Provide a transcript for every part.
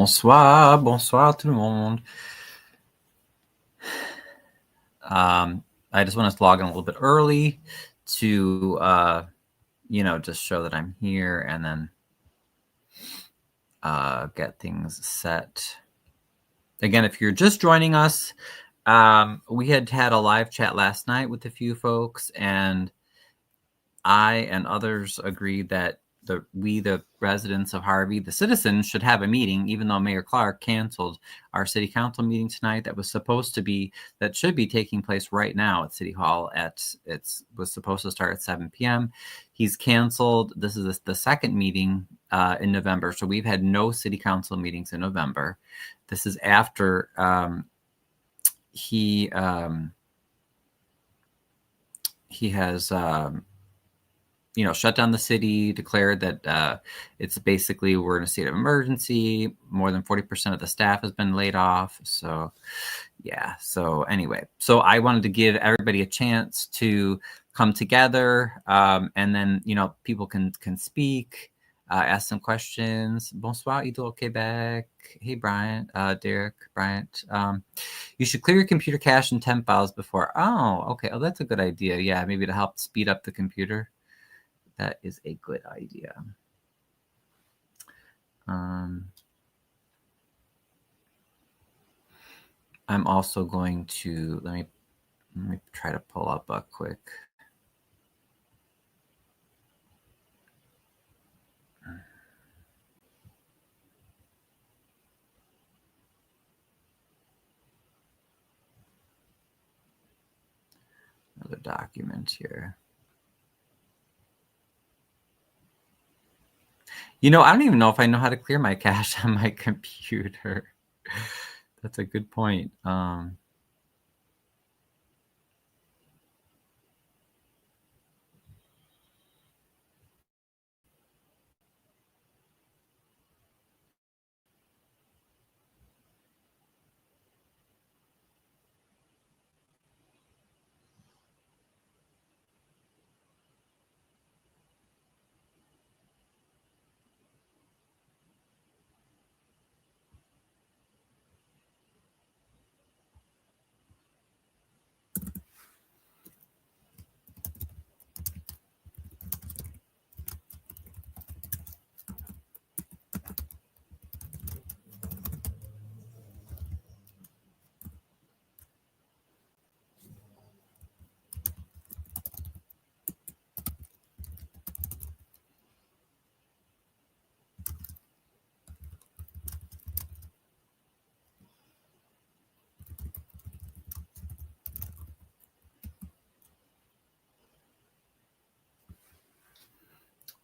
Bonsoir, bonsoir tout le monde. I just want us to log in a little bit early to, just show that I'm here and then get things set. Again, if you're just joining us, we had a live chat last night with a few folks, and I and others agreed that we, the residents of Harvey, the citizens, should have a meeting, even though Mayor Clark canceled our city council meeting tonight that should be taking place right now at City Hall was supposed to start at 7 p.m. He's canceled. This is the second meeting in November. So we've had no city council meetings in November. This is after he has shut down the city, declared that it's basically we're in a state of emergency. More than 40% of the staff has been laid off. So, yeah. So anyway, I wanted to give everybody a chance to come together, and then people can speak, ask some questions. Bonsoir, Idol Quebec. Hey, Bryant, Derek, Bryant. You should clear your computer cache and temp files before. Oh, okay. Oh, that's a good idea. Yeah, maybe to help speed up the computer. That is a good idea. I'm also going to, let me try to pull up a quick. Another document here. I don't even know if I know how to clear my cache on my computer. That's a good point.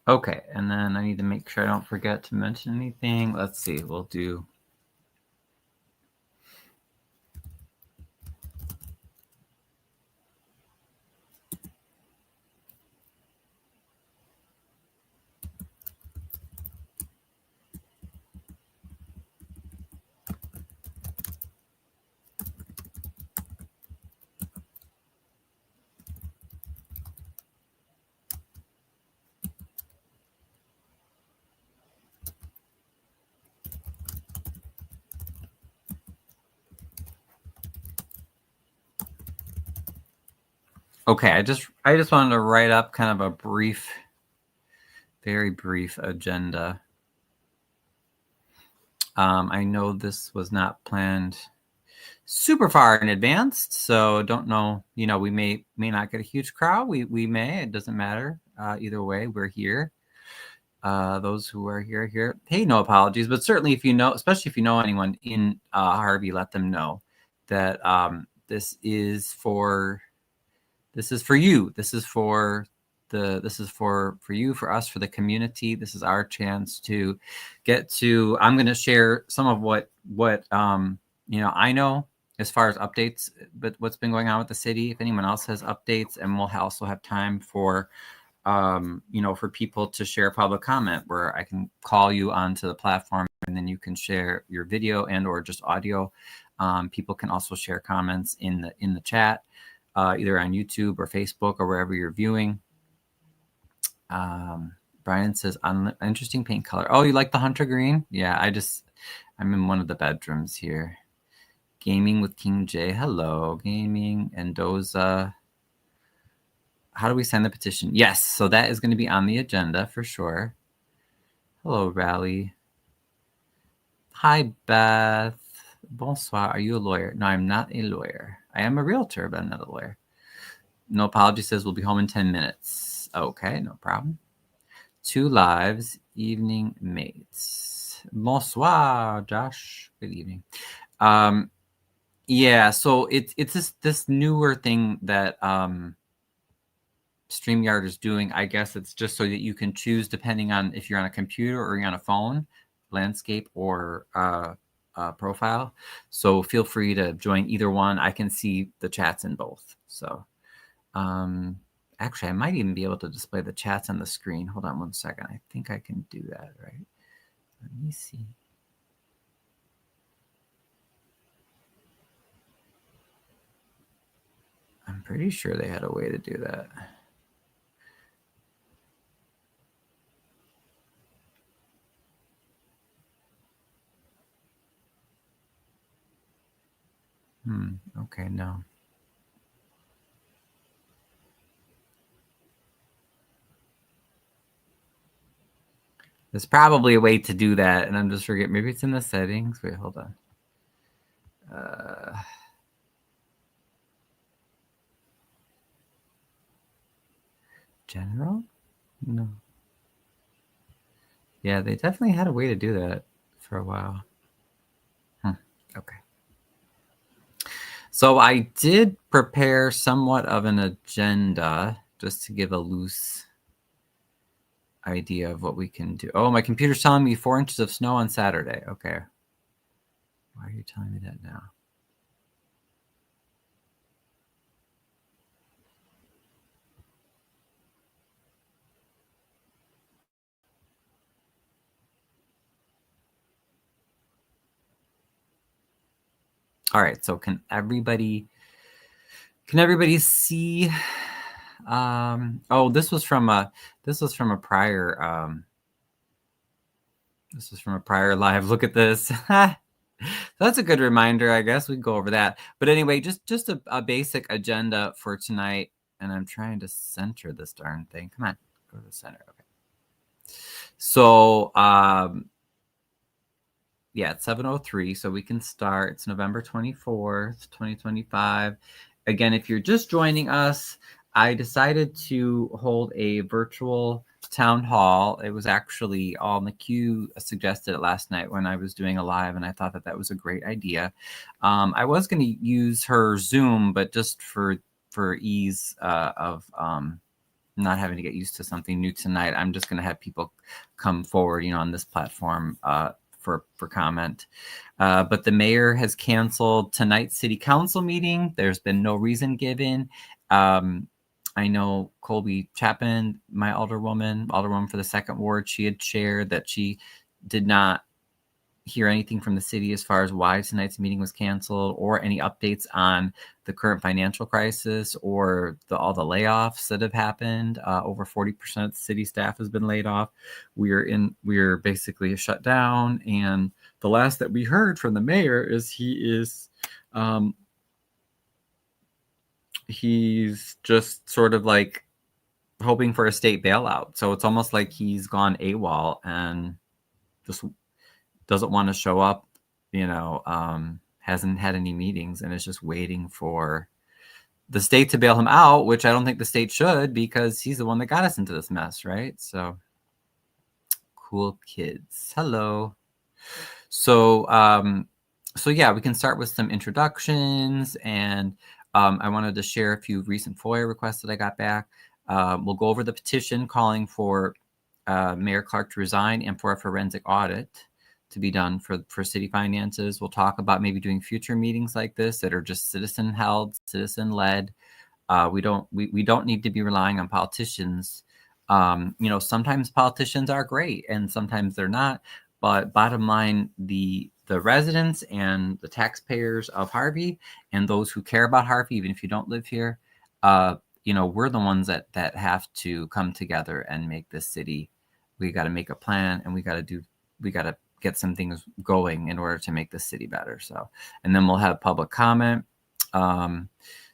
Okay, and then I need to make sure I don't forget to mention anything. Let's see, we'll do. Okay, I just wanted to write up kind of a very brief agenda. I know this was not planned super far in advance, so don't know. We may not get a huge crowd. We may. It doesn't matter. Either way, we're here. Those who are here. Hey, no apologies, but certainly especially if you know anyone in Harvey, let them know that this is for you. This is for you, for us, for the community. This is our chance to get to. I'm going to share some of what I know as far as updates, but what's been going on with the city. If anyone else has updates, and we'll also have time for for people to share public comment, where I can call you onto the platform and then you can share your video and or just audio. People can also share comments in the chat, either on YouTube or Facebook or wherever you're viewing. Brian says, interesting paint color. Oh, you like the hunter green? Yeah, I'm in one of the bedrooms here. Gaming with King J. Hello, gaming. And Doza. How do we sign the petition? Yes, so that is going to be on the agenda for sure. Hello, Rally. Hi, Beth. Bonsoir. Are you a lawyer? No, I'm not a lawyer. I am a realtor, but I'm not a lawyer. No apology says we'll be home in 10 minutes. Okay, no problem. 2 lives, evening mates. Bonsoir, Josh. Good evening. Yeah, so it's this newer thing that StreamYard is doing. I guess it's just so that you can choose depending on if you're on a computer or you're on a phone, landscape or profile. So feel free to join either one. I can see the chats in both. So actually, I might even be able to display the chats on the screen. Hold on one second. I think I can do that, right? Let me see. I'm pretty sure they had a way to do that. Okay, no. There's probably a way to do that, and I'm just forgetting. Maybe it's in the settings. Wait, hold on. General? No. Yeah, they definitely had a way to do that for a while. Okay. So I did prepare somewhat of an agenda just to give a loose idea of what we can do. Oh, my computer's telling me 4 inches of snow on Saturday. Okay. Why are you telling me that now? All right. So can everybody see? Oh, this was from a prior live. Look at this. That's a good reminder, I guess. We can go over that. But anyway, just a basic agenda for tonight. And I'm trying to center this darn thing. Come on, go to the center. Okay. So yeah, it's 7:03, so we can start. It's November 24th, 2025. Again, if you're just joining us, I decided to hold a virtual town hall. It was actually all McHugh suggested it last night when I was doing a live, and I thought that was a great idea. I was going to use her Zoom, but just for ease of not having to get used to something new tonight, I'm just going to have people come forward, on this platform for comment. But the mayor has canceled tonight's city council meeting. There's been no reason given. I know Colby Chapman, my alderwoman for the 2nd Ward, she had shared that she did not hear anything from the city as far as why tonight's meeting was canceled or any updates on the current financial crisis or all the layoffs that have happened. Over 40% of the city staff has been laid off. We're basically shut down. And the last that we heard from the mayor is he's just sort of like hoping for a state bailout. So it's almost like he's gone AWOL and just doesn't want to show up, hasn't had any meetings and is just waiting for the state to bail him out, which I don't think the state should because he's the one that got us into this mess, right? So cool kids. Hello. So yeah, we can start with some introductions, and I wanted to share a few recent FOIA requests that I got back. We'll go over the petition calling for Mayor Clark to resign and for a forensic audit to be done for city finances. We'll talk about maybe doing future meetings like this that are just citizen held, citizen led. We don't need to be relying on politicians. Sometimes politicians are great and sometimes they're not. But bottom line, the residents and the taxpayers of Harvey and those who care about Harvey, even if you don't live here, we're the ones that have to come together and make this city. We got to make a plan, and we got to get some things going in order to make the city better. So, and then we'll have public comment.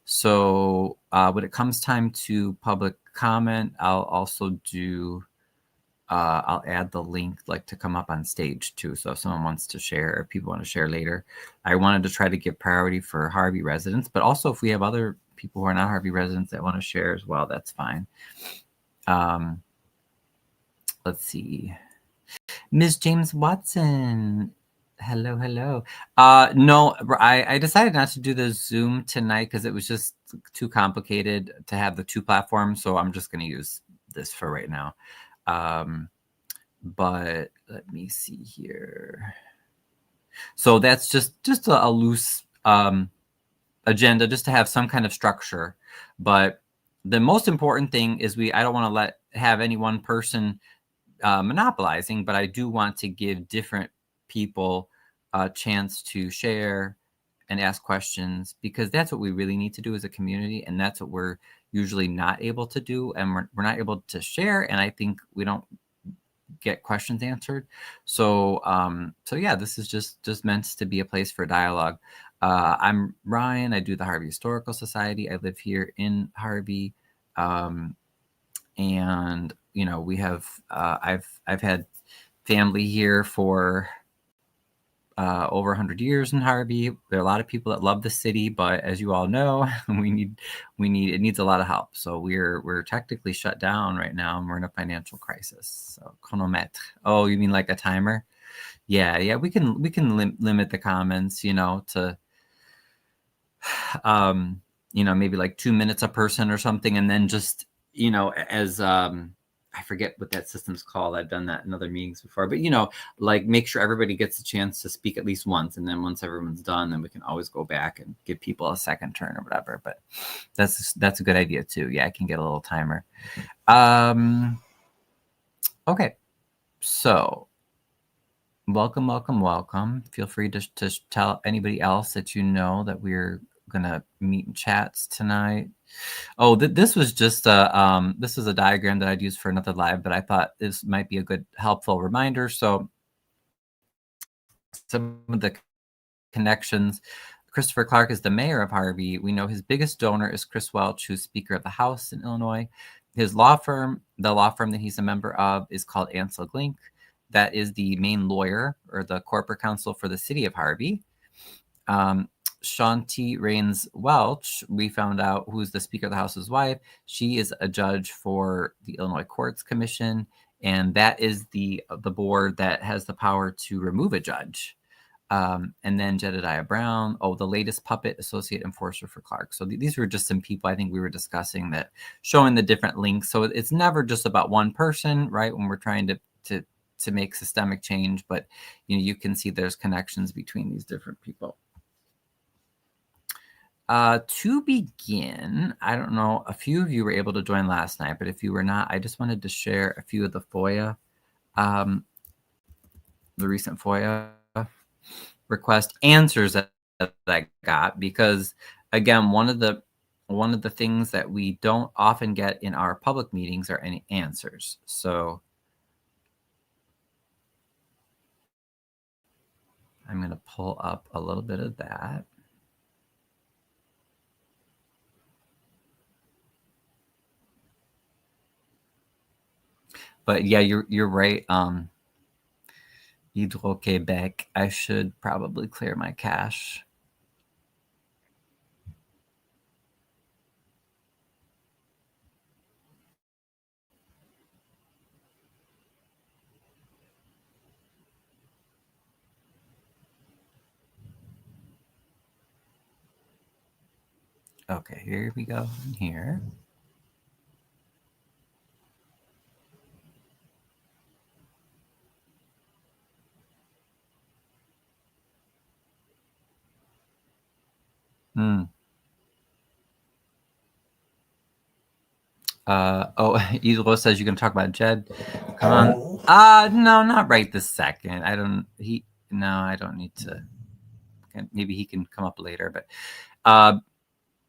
So when it comes time to public comment, I'll also do, I'll add the link like to come up on stage too. So if someone wants to share, or people want to share later, I wanted to try to give priority for Harvey residents, but also if we have other people who are not Harvey residents that want to share as well, that's fine. Let's see. Ms. James Watson. Hello, hello. No, I decided not to do the Zoom tonight because it was just too complicated to have the two platforms. So I'm just going to use this for right now. But let me see here. So that's just a loose agenda, just to have some kind of structure. But the most important thing is I don't want to have any one person monopolizing, but I do want to give different people a chance to share and ask questions, because that's what we really need to do as a community, and that's what we're usually not able to do, and we're not able to share, and I think we don't get questions answered. So so yeah, this is just meant to be a place for dialogue. I'm Ryan. I do the Harvey Historical Society. I live here in Harvey, and you know, we have I've had family here for over 100 years in Harvey. There are a lot of people that love the city, but as you all know, it needs a lot of help. So we're technically shut down right now, and we're in a financial crisis. So chronomètre. Oh, you mean like a timer? Yeah. We can limit the comments, you know, to you know, maybe like 2 minutes a person or something, and then just, you know, as I forget what that system's called. I've done that in other meetings before, but you know, like make sure everybody gets a chance to speak at least once, and then once everyone's done, then we can always go back and give people a second turn or whatever. But that's a good idea too. Yeah, I can get a little timer. Okay, so welcome. Feel free to tell anybody else that you know that we're gonna meet in chats tonight. Oh, this was just this is a diagram that I'd use for another live, but I thought this might be a good helpful reminder. So some of the connections. Christopher Clark is the mayor of Harvey. We know his biggest donor is Chris Welch, who's Speaker of the House in Illinois. His law firm, the law firm that he's a member of, is called Ansel Glink. That is the main lawyer or the corporate counsel for the city of Harvey. Shanti Rains Welch, we found out, who's the Speaker of the House's wife. She is a judge for the Illinois Courts Commission, and that is the board that has the power to remove a judge. And then Jedediah Brown, the latest puppet associate enforcer for Clark. So these were just some people I think we were discussing that showing the different links. So it's never just about one person, right? When we're trying to make systemic change, but you know, you can see there's connections between these different people. To begin, I don't know, a few of you were able to join last night, but if you were not, I just wanted to share a few of the FOIA, the recent FOIA request answers that I got, because again, one of the things that we don't often get in our public meetings are any answers. So I'm going to pull up a little bit of that. But yeah, you're right. Hydro-Québec, I should probably clear my cache. Okay, here we go. Here. Hydro says you can talk about Jed. Come on. No, not right this second. I don't need to. Maybe he can come up later, but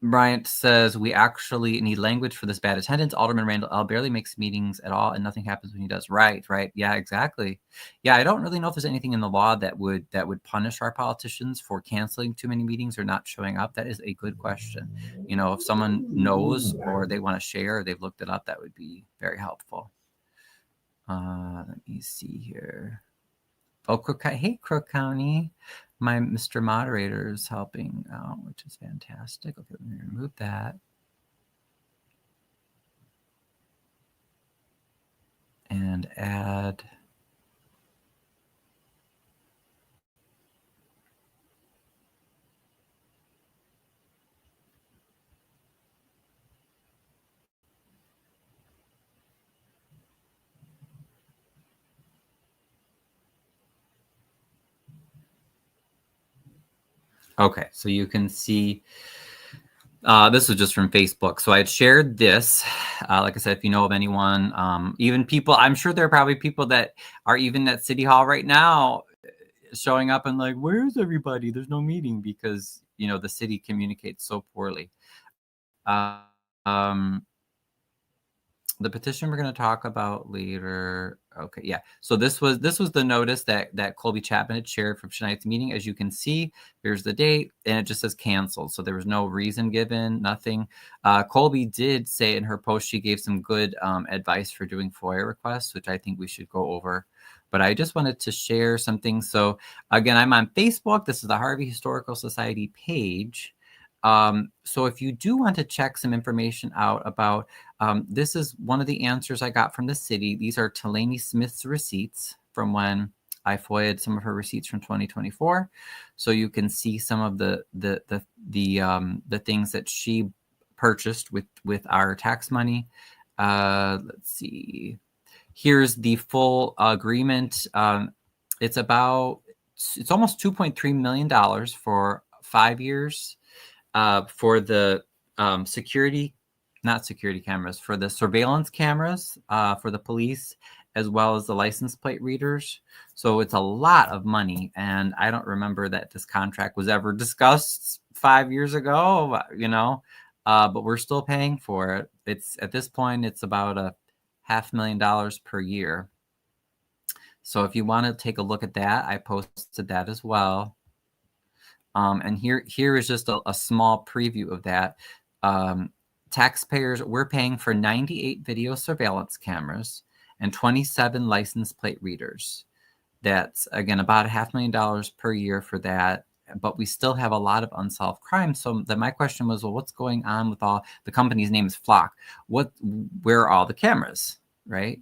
Bryant says, we actually need language for this bad attendance. Alderman Randall L. barely makes meetings at all, and nothing happens when he does. Right. Yeah, exactly. Yeah, I don't really know if there's anything in the law that would punish our politicians for canceling too many meetings or not showing up. That is a good question. If someone knows or they want to share or they've looked it up, that would be very helpful. Let me see here. Oh, hey, Crook County. My Mr. Moderator is helping out, which is fantastic. Okay, let me remove that. And add. Okay, so you can see this was just from Facebook. So I had shared this. Like I said, if you know of anyone, even people, I'm sure there are probably people that are even at City Hall right now showing up and like, where's everybody? There's no meeting because, the city communicates so poorly. The petition we're going to talk about later. Okay, yeah. So this was the notice that Colby Chapman had shared from tonight's meeting. As you can see, here's the date, and it just says canceled. So there was no reason given, nothing. Colby did say in her post she gave some good advice for doing FOIA requests, which I think we should go over. But I just wanted to share something. So again, I'm on Facebook. This is the Harvey Historical Society page. So if you do want to check some information out about, this is one of the answers I got from the city. These are Talani Smith's receipts from when I FOIA'd some of her receipts from 2024. So you can see some of the things that she purchased with our tax money. Let's see. Here's the full agreement. It's almost $2.3 million for 5 years. For the not security cameras, for the surveillance cameras for the police, as well as the license plate readers. So it's a lot of money. And I don't remember that this contract was ever discussed 5 years ago, but we're still paying for it. It's at this point, it's about $500,000 per year. So if you want to take a look at that, I posted that as well. And here is just a small preview of that. Taxpayers, we're paying for 98 video surveillance cameras and 27 license plate readers. That's, again, about $500,000 per year for that. But we still have a lot of unsolved crimes. So then my question was, well, what's going on with all the company's name is Flock? Where are all the cameras, right?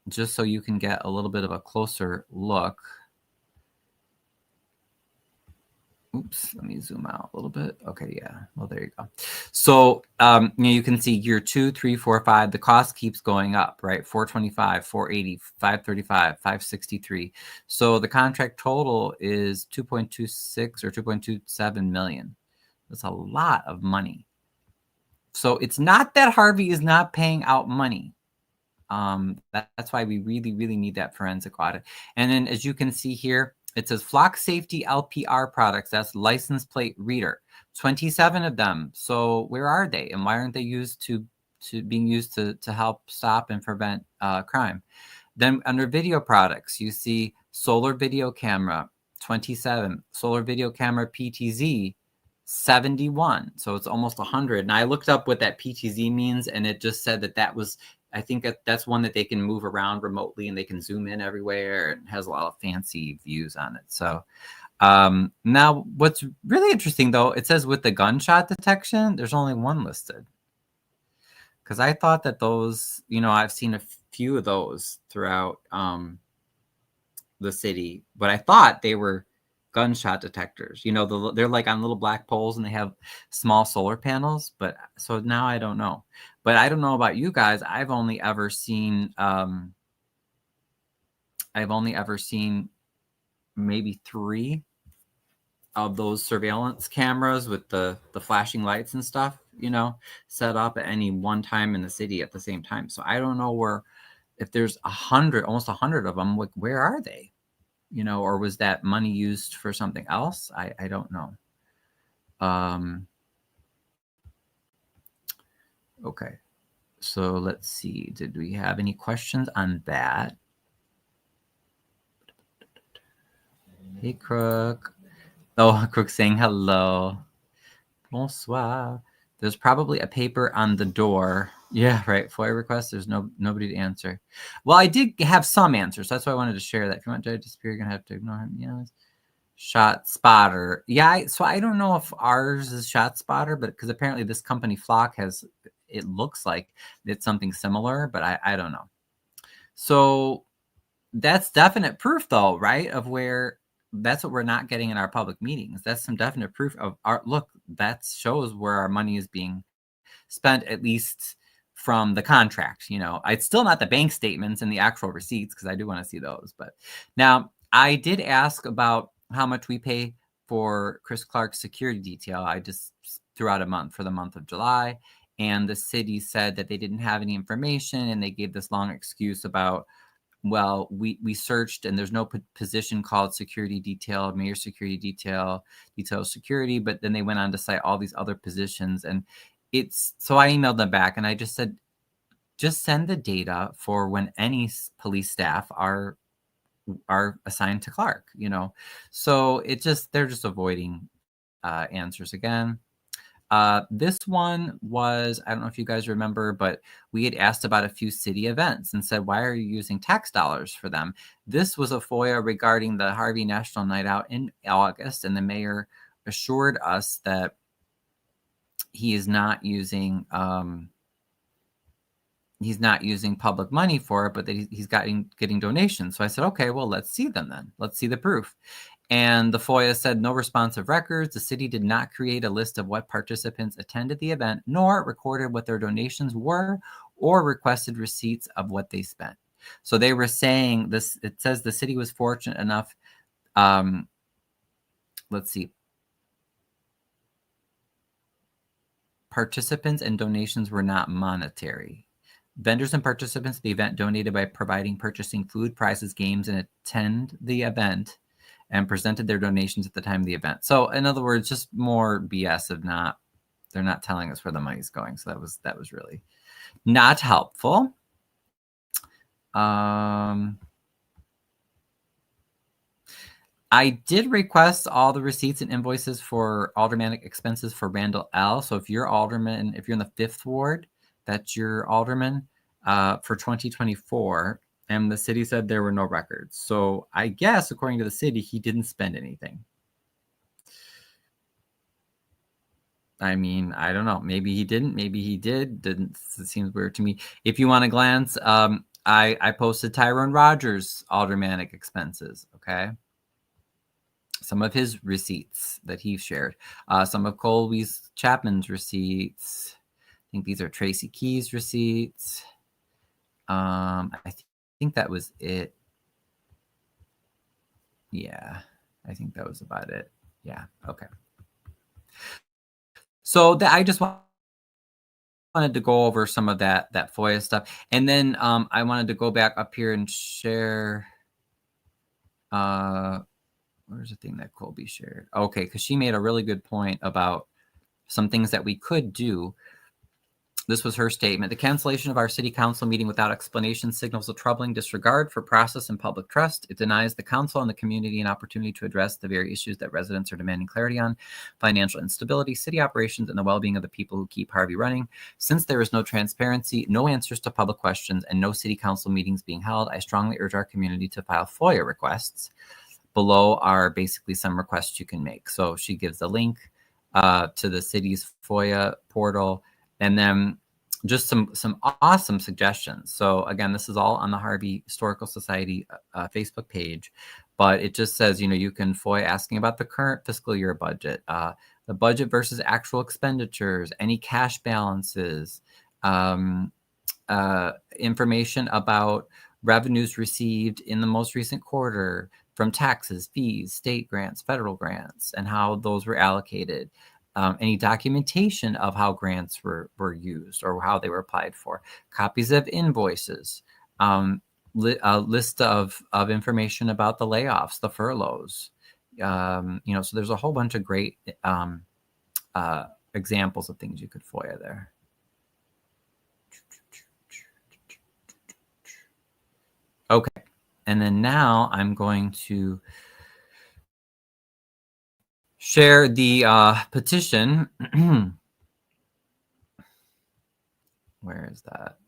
Just so you can get a little bit of a closer look. Oops, let me zoom out a little bit. Okay, yeah. Well, there you go. So you can see year 2, 3, 4, 5. The cost keeps going up, right? 425, 480, 535, 563. So the contract total is 2.26 or 2.27 million. That's a lot of money. So it's not that Harvey is not paying out money. That's why we really, really need that forensic audit. And then as you can see here, it says Flock Safety LPR products. That's license plate reader. 27 of them. So where are they? And why aren't they being used to help stop and prevent crime? Then under video products, you see solar video camera, 27. Solar video camera PTZ, 71. So it's almost 100. And I looked up what that PTZ means, and it just said that was, I think that's one that they can move around remotely and they can zoom in everywhere. It has a lot of fancy views on it. So now what's really interesting, though, it says with the gunshot detection, there's only one listed. Because I thought that those, I've seen a few of those throughout the city, but I thought they were gunshot detectors. They're like on little black poles and they have small solar panels. But so now I don't know. But I don't know about you guys. I've only ever seen maybe 3 of those surveillance cameras with the flashing lights and stuff, set up at any one time in the city at the same time. So I don't know if there's almost 100 of them, like, where are they? Or was that money used for something else? I don't know. Okay, so let's see. Did we have any questions on that? Hey, Crook. Oh, Crook saying hello. Bonsoir. There's probably a paper on the door. Yeah, right. FOIA request. There's nobody to answer. Well, I did have some answers. That's why I wanted to share that. If you want to disappear, you're gonna have to ignore him. Yes. Shot spotter. Yeah. So I don't know if ours is shot spotter, but because apparently this company Flock has. It looks like it's something similar, but I don't know. So that's definite proof, though, right? Of where. That's what we're not getting in our public meetings. That's some definite proof of our look. That shows where our money is being spent, at least from the contract. It's still not the bank statements and the actual receipts because I do want to see those. But now I did ask about how much we pay for Chris Clark's security detail. I just threw out a month for the month of July, and the city said that they didn't have any information, and they gave this long excuse about, well, we searched and there's no position called security detail, mayor security detail security, but then they went on to cite all these other positions. And so I emailed them back and I just said, just send the data for when any police staff are assigned to Clark, so they're just avoiding answers again. This one was, I don't know if you guys remember, but we had asked about a few city events and said, why are you using tax dollars for them? This was a FOIA regarding the Harvey National Night Out in August, and the mayor assured us that he is not using public money for it, but that he's getting donations. So I said, okay, well, let's see them then. Let's see the proof. And the FOIA said no responsive records. The city did not create a list of what participants attended the event, nor recorded what their donations were or requested receipts of what they spent. So they were saying this, it says the city was fortunate enough. Let's see. Participants and donations were not monetary. Vendors and participants of the event donated by purchasing food, prizes, games, and attend the event and presented their donations at the time of the event. So in other words, just more BS of they're not telling us where the money's going. So that was really not helpful. I did request all the receipts and invoices for aldermanic expenses for Randall L. So if you're alderman, if you're in the 5th ward, that's your alderman for 2024. And the city said there were no records. So I guess, according to the city, he didn't spend anything. I mean, I don't know. Maybe he didn't. Maybe he did. It seems weird to me. If you want to glance, I posted Tyrone Rogers' aldermanic expenses, okay? Some of his receipts that he shared. Some of Colby Chapman's receipts. I think these are Tracy Key's receipts. I think that was it. Yeah, I think that was about it. Yeah, okay. So I just wanted to go over some of that FOIA stuff. And then I wanted to go back up here and share, where's the thing that Colby shared? Okay, because she made a really good point about some things that we could do. This was her statement. The cancellation of our city council meeting without explanation signals a troubling disregard for process and public trust. It denies the council and the community an opportunity to address the very issues that residents are demanding clarity on: financial instability, city operations, and the well-being of the people who keep Harvey running. Since there is no transparency, no answers to public questions, and no city council meetings being held, I strongly urge our community to file FOIA requests. Below are basically some requests you can make. So she gives a link to the city's FOIA portal, and then just some awesome suggestions. So again, this is all on the Harvey Historical Society Facebook page, but it just says, you can FOIA asking about the current fiscal year budget, the budget versus actual expenditures, any cash balances, information about revenues received in the most recent quarter from taxes, fees, state grants, federal grants, and how those were allocated. Any documentation of how grants were used or how they were applied for, copies of invoices, a list of information about the layoffs, the furloughs. So there's a whole bunch of great examples of things you could FOIA there. Okay, and then now I'm going to share the petition. Where is that?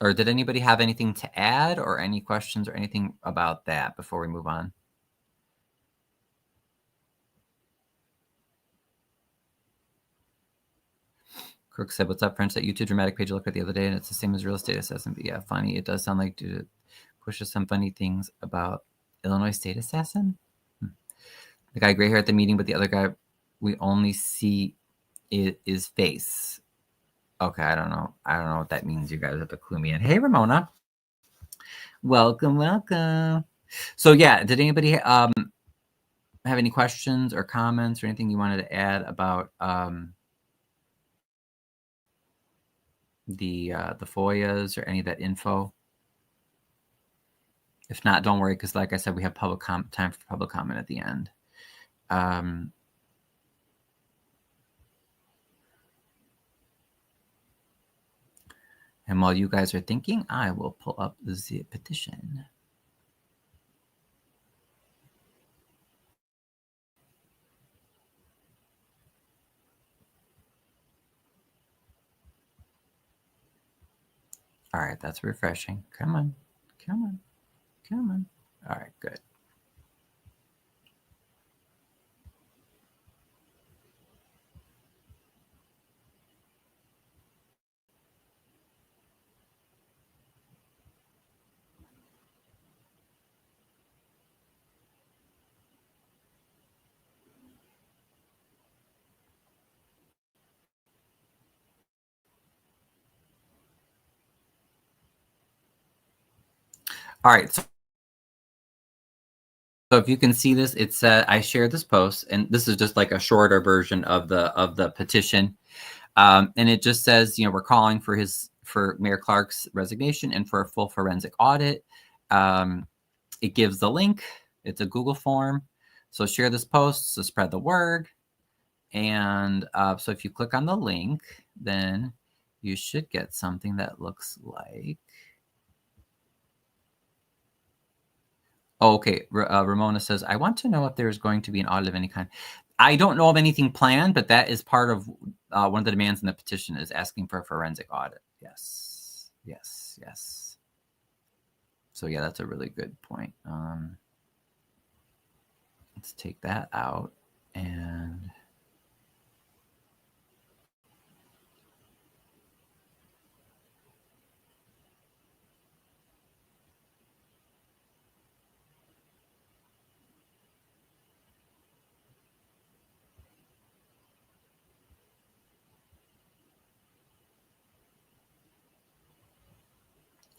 Or did anybody have anything to add or any questions or anything about that before we move on? Crook said, what's up, French? That YouTube dramatic page I looked at the other day, and it's the same as real estate assessment. But yeah, funny. It does sound like dude pushes some funny things about Illinois state assassin. The guy gray hair at the meeting, but the other guy we only see is face. Okay, I don't know. I don't know what that means. You guys have to clue me in. Hey, Ramona. Welcome, welcome. So yeah, did anybody have any questions or comments or anything you wanted to add about the FOIAs or any of that info? If not, don't worry, because like I said, we have time for public comment at the end. And while you guys are thinking, I will pull up the petition. All right, that's refreshing. Come on, come on, come on. All right, good. All right, so if you can see this, it said I shared this post, and this is just like a shorter version of the petition, and it just says, you know, we're calling for Mayor Clark's resignation and for a full forensic audit. It gives the link. It's a Google form, so share this post to spread the word. And so if you click on the link, then you should get something that looks like. Oh, okay. Ramona says, I want to know if there's going to be an audit of any kind. I don't know of anything planned, but that is part of one of the demands in the petition is asking for a forensic audit. Yes, yes, yes. So yeah, that's a really good point. Let's take that out and...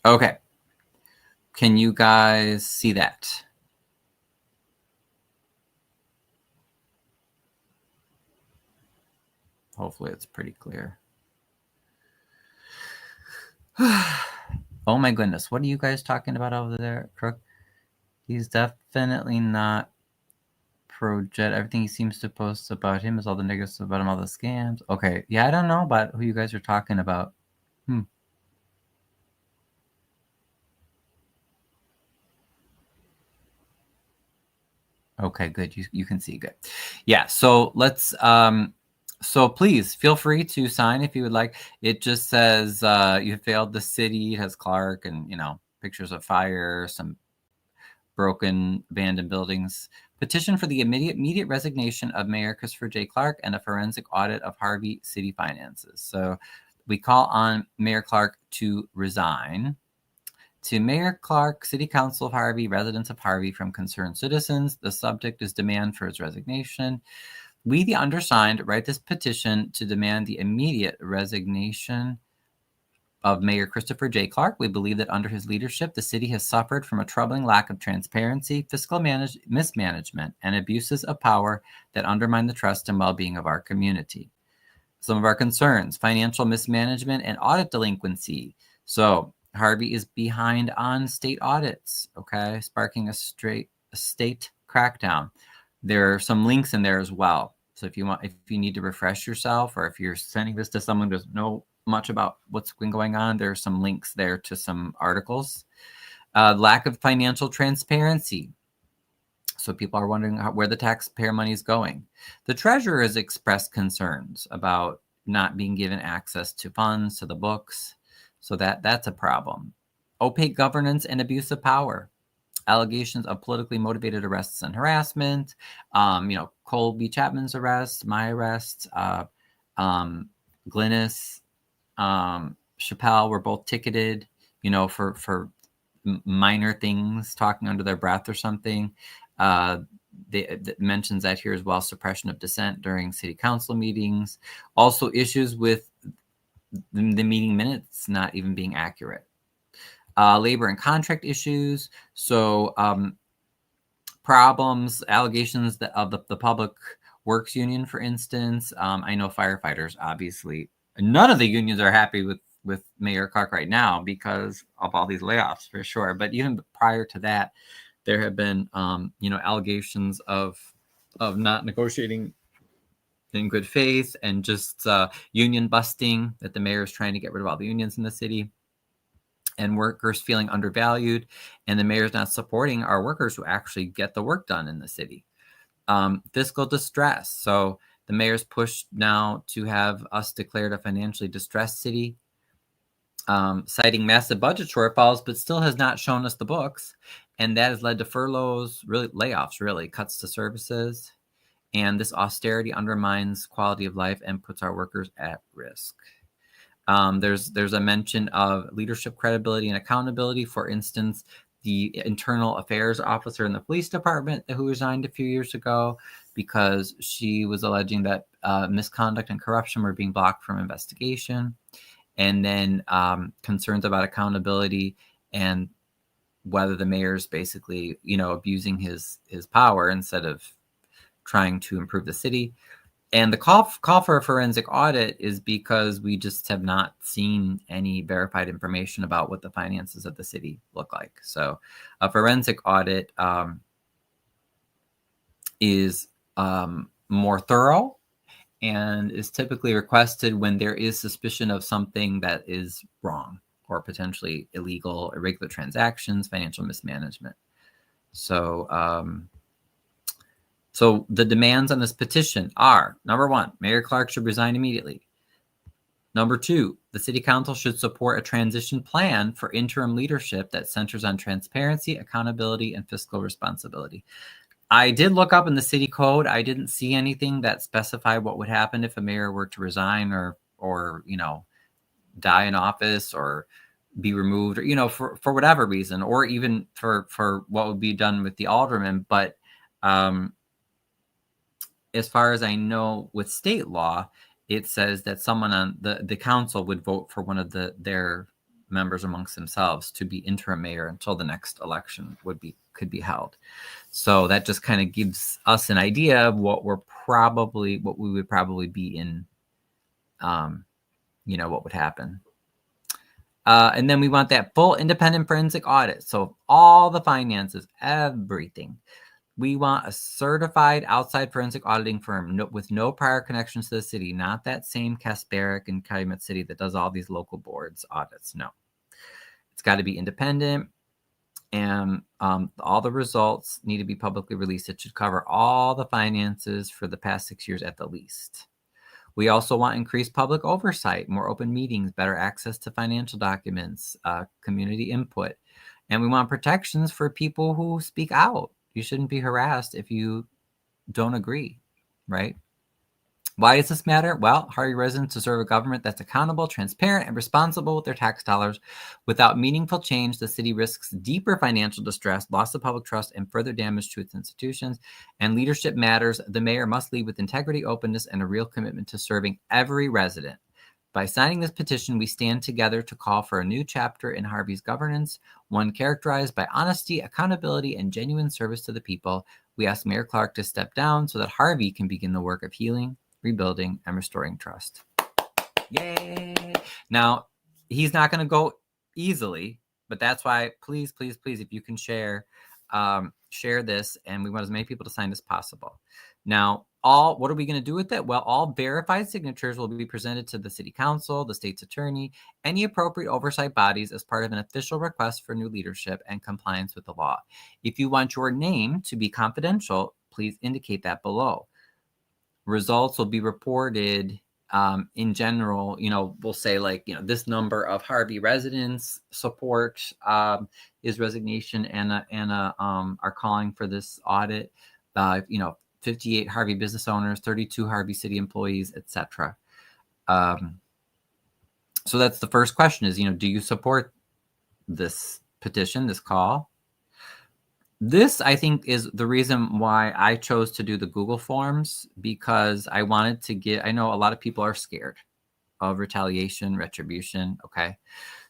Okay. Can you guys see that? Hopefully it's pretty clear. Oh my goodness. What are you guys talking about over there, Crook? He's definitely not pro-jet. Everything he seems to post about him is all the negatives about him, all the scams. Okay. Yeah, I don't know about who you guys are talking about. Okay, good. You can see good. Yeah, so let's so please feel free to sign if you would like. It just says you failed the city, it has Clark and, you know, pictures of fire, some broken abandoned buildings. Petition for the immediate resignation of Mayor Christopher J. Clark and a forensic audit of Harvey city finances. So we call on Mayor Clark to resign. To Mayor Clark, City Council of Harvey, residents of Harvey, from concerned citizens, the subject is demand for his resignation. We, the undersigned, write this petition to demand the immediate resignation of Mayor Christopher J. Clark. We believe that under his leadership, the city has suffered from a troubling lack of transparency, fiscal mismanagement, and abuses of power that undermine the trust and well-being of our community. Some of our concerns: financial mismanagement and audit delinquency. So Harvey is behind on state audits, okay, sparking a state crackdown. There are some links in there as well. So if you need to refresh yourself, or if you're sending this to someone who doesn't know much about what's been going on, there are some links there to some articles. Lack of financial transparency. So people are wondering where the taxpayer money is going. The treasurer has expressed concerns about not being given access to funds, to the books. So that's a problem. Opaque governance and abuse of power. Allegations of politically motivated arrests and harassment. Colby Chapman's arrest, my arrest, Glynis, Chappelle were both ticketed, for minor things, talking under their breath or something. It mentions that here as well, suppression of dissent during city council meetings. Also issues with the meeting minutes not even being accurate. Labor and contract issues. So problems, allegations of the Public Works Union, for instance. I know firefighters, obviously, none of the unions are happy with Mayor Clark right now because of all these layoffs, for sure. But even prior to that, there have been, allegations of not negotiating in good faith and just union busting, that the mayor is trying to get rid of all the unions in the city, and workers feeling undervalued, and the mayor's not supporting our workers who actually get the work done in the city. Fiscal distress. So the mayor's pushed now to have us declared a financially distressed city, citing massive budget shortfalls, but still has not shown us the books. And that has led to furloughs, really layoffs, really cuts to services. And this austerity undermines quality of life and puts our workers at risk. There's a mention of leadership credibility and accountability. For instance, the internal affairs officer in the police department who resigned a few years ago because she was alleging that misconduct and corruption were being blocked from investigation. And then concerns about accountability and whether the mayor's basically, abusing his power instead of trying to improve the city. And the call for a forensic audit is because we just have not seen any verified information about what the finances of the city look like. So a forensic audit is more thorough and is typically requested when there is suspicion of something that is wrong or potentially illegal, irregular transactions, financial mismanagement. So So the demands on this petition are, number one, Mayor Clark should resign immediately. Number two, the city council should support a transition plan for interim leadership that centers on transparency, accountability, and fiscal responsibility. I did look up in the city code. I didn't see anything that specified what would happen if a mayor were to resign or die in office or be removed, or, for whatever reason, or even for what would be done with the alderman. But as far as I know, with state law, it says that someone on the council would vote for one of their members amongst themselves to be interim mayor until the next election could be held. So that just kind of gives us an idea of what we would probably be in, what would happen. And then we want that full independent forensic audit. So all the finances, everything. We want a certified outside forensic auditing firm with no prior connections to the city, not that same Kasperick and Calumet City that does all these local boards audits. No, it's got to be independent, and all the results need to be publicly released. It should cover all the finances for the past 6 years at the least. We also want increased public oversight, more open meetings, better access to financial documents, community input, and we want protections for people who speak out. You shouldn't be harassed if you don't agree, right? Why does this matter? Well, Harvey residents deserve a government that's accountable, transparent, and responsible with their tax dollars. Without meaningful change, the city risks deeper financial distress, loss of public trust, and further damage to its institutions. And leadership matters. The mayor must lead with integrity, openness, and a real commitment to serving every resident. By signing this petition, we stand together to call for a new chapter in Harvey's governance, one characterized by honesty, accountability, and genuine service to the people. We ask Mayor Clark to step down so that Harvey can begin the work of healing, rebuilding, and restoring trust. Yay! Now, he's not going to go easily, but that's why, please, if you can share, share this, and we want as many people to sign as possible. Now, what are we going to do with it? Well, all verified signatures will be presented to the city council, the state's attorney, any appropriate oversight bodies as part of an official request for new leadership and compliance with the law. If you want your name to be confidential, please indicate that below. Results will be reported in general. We'll say like, this number of Harvey residents support his resignation and are calling for this audit. 58 Harvey business owners, 32 Harvey city employees, etc. So that's the first question is, do you support this petition, this call? This, I think, is the reason why I chose to do the Google Forms, because I wanted to I know a lot of people are scared of retaliation, retribution, okay?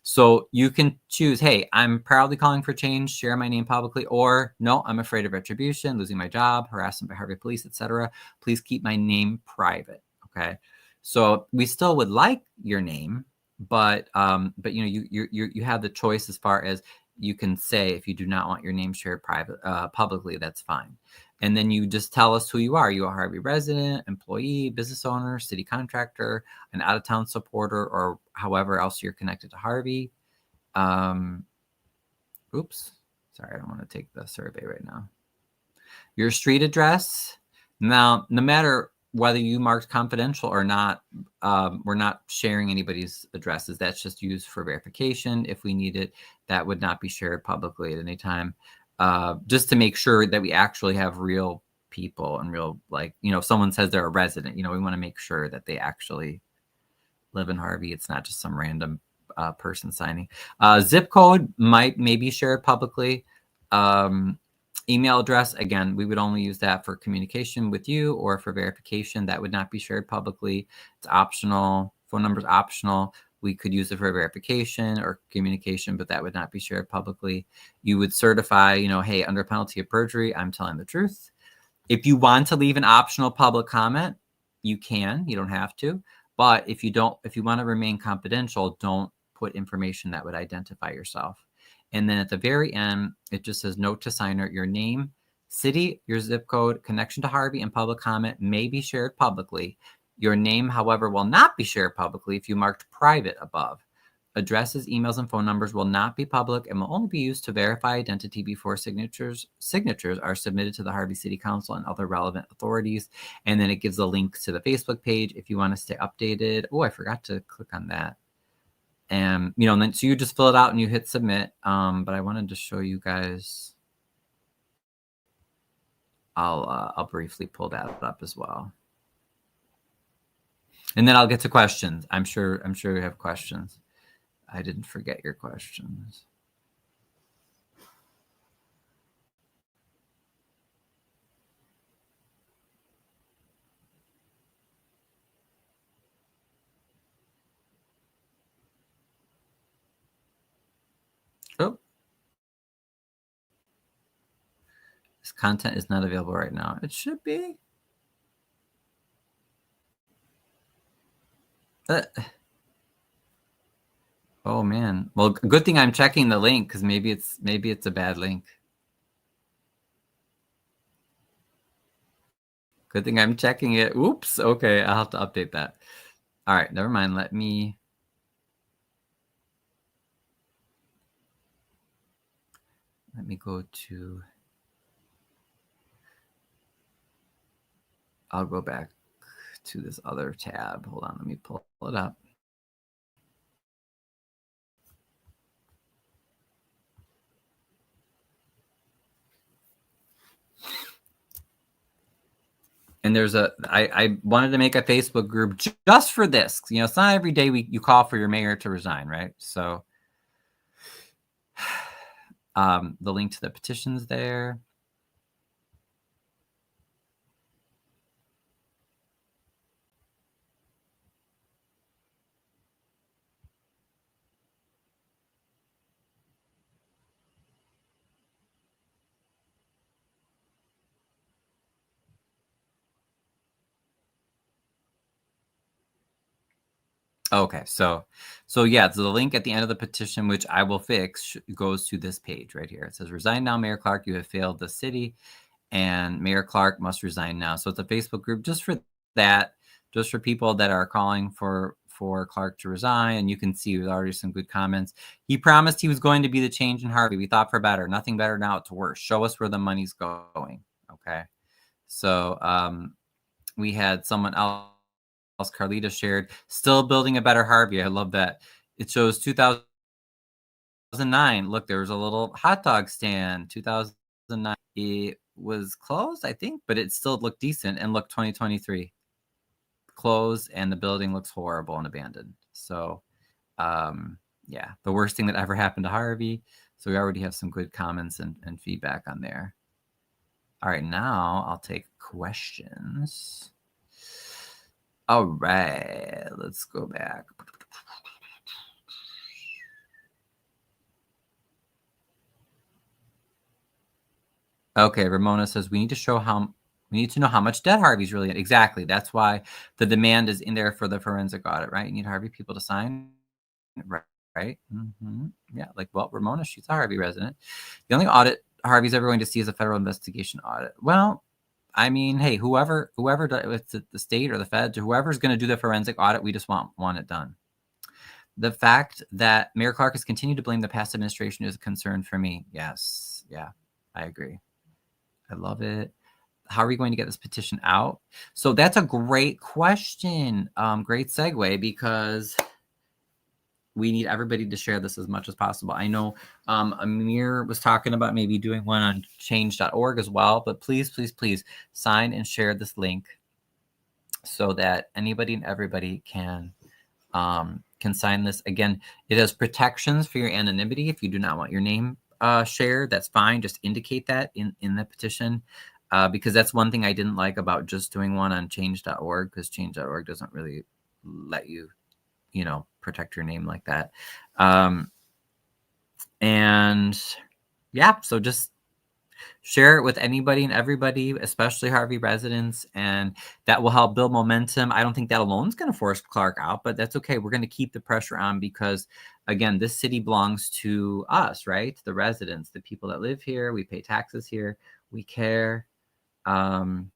So you can choose, hey, I'm proudly calling for change, share my name publicly, or no, I'm afraid of retribution, losing my job, harassment by Harvey police, etc. Please keep my name private, okay? So we still would like your name, but you have the choice as far as you can say if you do not want your name shared publicly, that's fine. And then you just tell us who you are. You are a Harvey resident, employee, business owner, city contractor, an out-of-town supporter, or however else you're connected to Harvey. Oops. Sorry, I don't want to take the survey right now. Your street address. Now, no matter whether you marked confidential or not, we're not sharing anybody's addresses. That's just used for verification. If we need it, that would not be shared publicly at any time. Just to make sure that we actually have real people and real, like, if someone says they're a resident, we want to make sure that they actually live in Harvey. It's not just some random person signing. Zip code may be shared publicly. Email address, again, we would only use that for communication with you or for verification. That would not be shared publicly. It's optional. Phone number is optional. We could use it for verification or communication, but that would not be shared publicly. You would certify, hey, under penalty of perjury, I'm telling the truth. If you want to leave an optional public comment, you can. You don't have to. But if you want to remain confidential, don't put information that would identify yourself. And then at the very end, it just says note to signer, your name, city, your zip code, connection to Harvey, and public comment may be shared publicly. Your name, however, will not be shared publicly if you marked private above. Addresses, emails, and phone numbers will not be public and will only be used to verify identity before signatures are submitted to the Harvey City Council and other relevant authorities. And then it gives a link to the Facebook page if you want to stay updated. Oh, I forgot to click on that. And, and then so you just fill it out and you hit submit. But I wanted to show you guys. I'll briefly pull that up as well. And then I'll get to questions. I'm sure you have questions. I didn't forget your questions. Oh. This content is not available right now. It should be. Oh man. Well, good thing I'm checking the link because maybe it's a bad link. Good thing I'm checking it. Oops. Okay, I'll have to update that. All right, never mind. Let me go to. I'll go back to this other tab. Hold on, let me pull it up. And I wanted to make a Facebook group just for this. It's not every day you call for your mayor to resign, right? So the link to the petition's there. Okay, so yeah, so the link at the end of the petition, which I will fix, goes to this page right here. It says, "Resign now, Mayor Clark. You have failed the city, and Mayor Clark must resign now." So it's a Facebook group just for that, just for people that are calling for Clark to resign. And you can see there's already some good comments. He promised he was going to be the change in Harvey. We thought for better. Nothing better now, it's worse. Show us where the money's going. Okay, so we had someone else, Carlita, shared, "Still building a better Harvey." I love that. It shows 2009. Look, there was a little hot dog stand. 2009. It was closed, I think, but it still looked decent. And look, 2023, closed, and the building looks horrible and abandoned. So, yeah, the worst thing that ever happened to Harvey. So we already have some good comments and feedback on there. All right, now I'll take questions. All right, let's go back. Okay, Ramona says, we need to know how much debt Harvey's really in. Exactly. That's why the demand is in there for the forensic audit, right? You need Harvey people to sign, right? Mm-hmm. Yeah, like, well, Ramona, she's a Harvey resident. The only audit Harvey's ever going to see is a federal investigation audit. Well, I mean, hey, whoever it's the state or the feds or whoever's going to do the forensic audit, we just want it done. The fact that Mayor Clark has continued to blame the past administration is a concern for me. Yes, yeah, I agree. I love it. How are we going to get this petition out? So that's a great question. Great segue, because we need everybody to share this as much as possible. I know Amir was talking about maybe doing one on change.org as well, but please, please, please sign and share this link so that anybody and everybody can sign this. Again, it has protections for your anonymity. If you do not want your name shared, that's fine. Just indicate that in the petition, because that's one thing I didn't like about just doing one on change.org, because change.org doesn't really let you, protect your name like that. And yeah, so just share it with anybody and everybody, especially Harvey residents, and that will help build momentum. I don't think that alone is going to force Clark out, but that's okay. We're going to keep the pressure on because, again, this city belongs to us, right? The residents, the people that live here. We pay taxes here. We care. And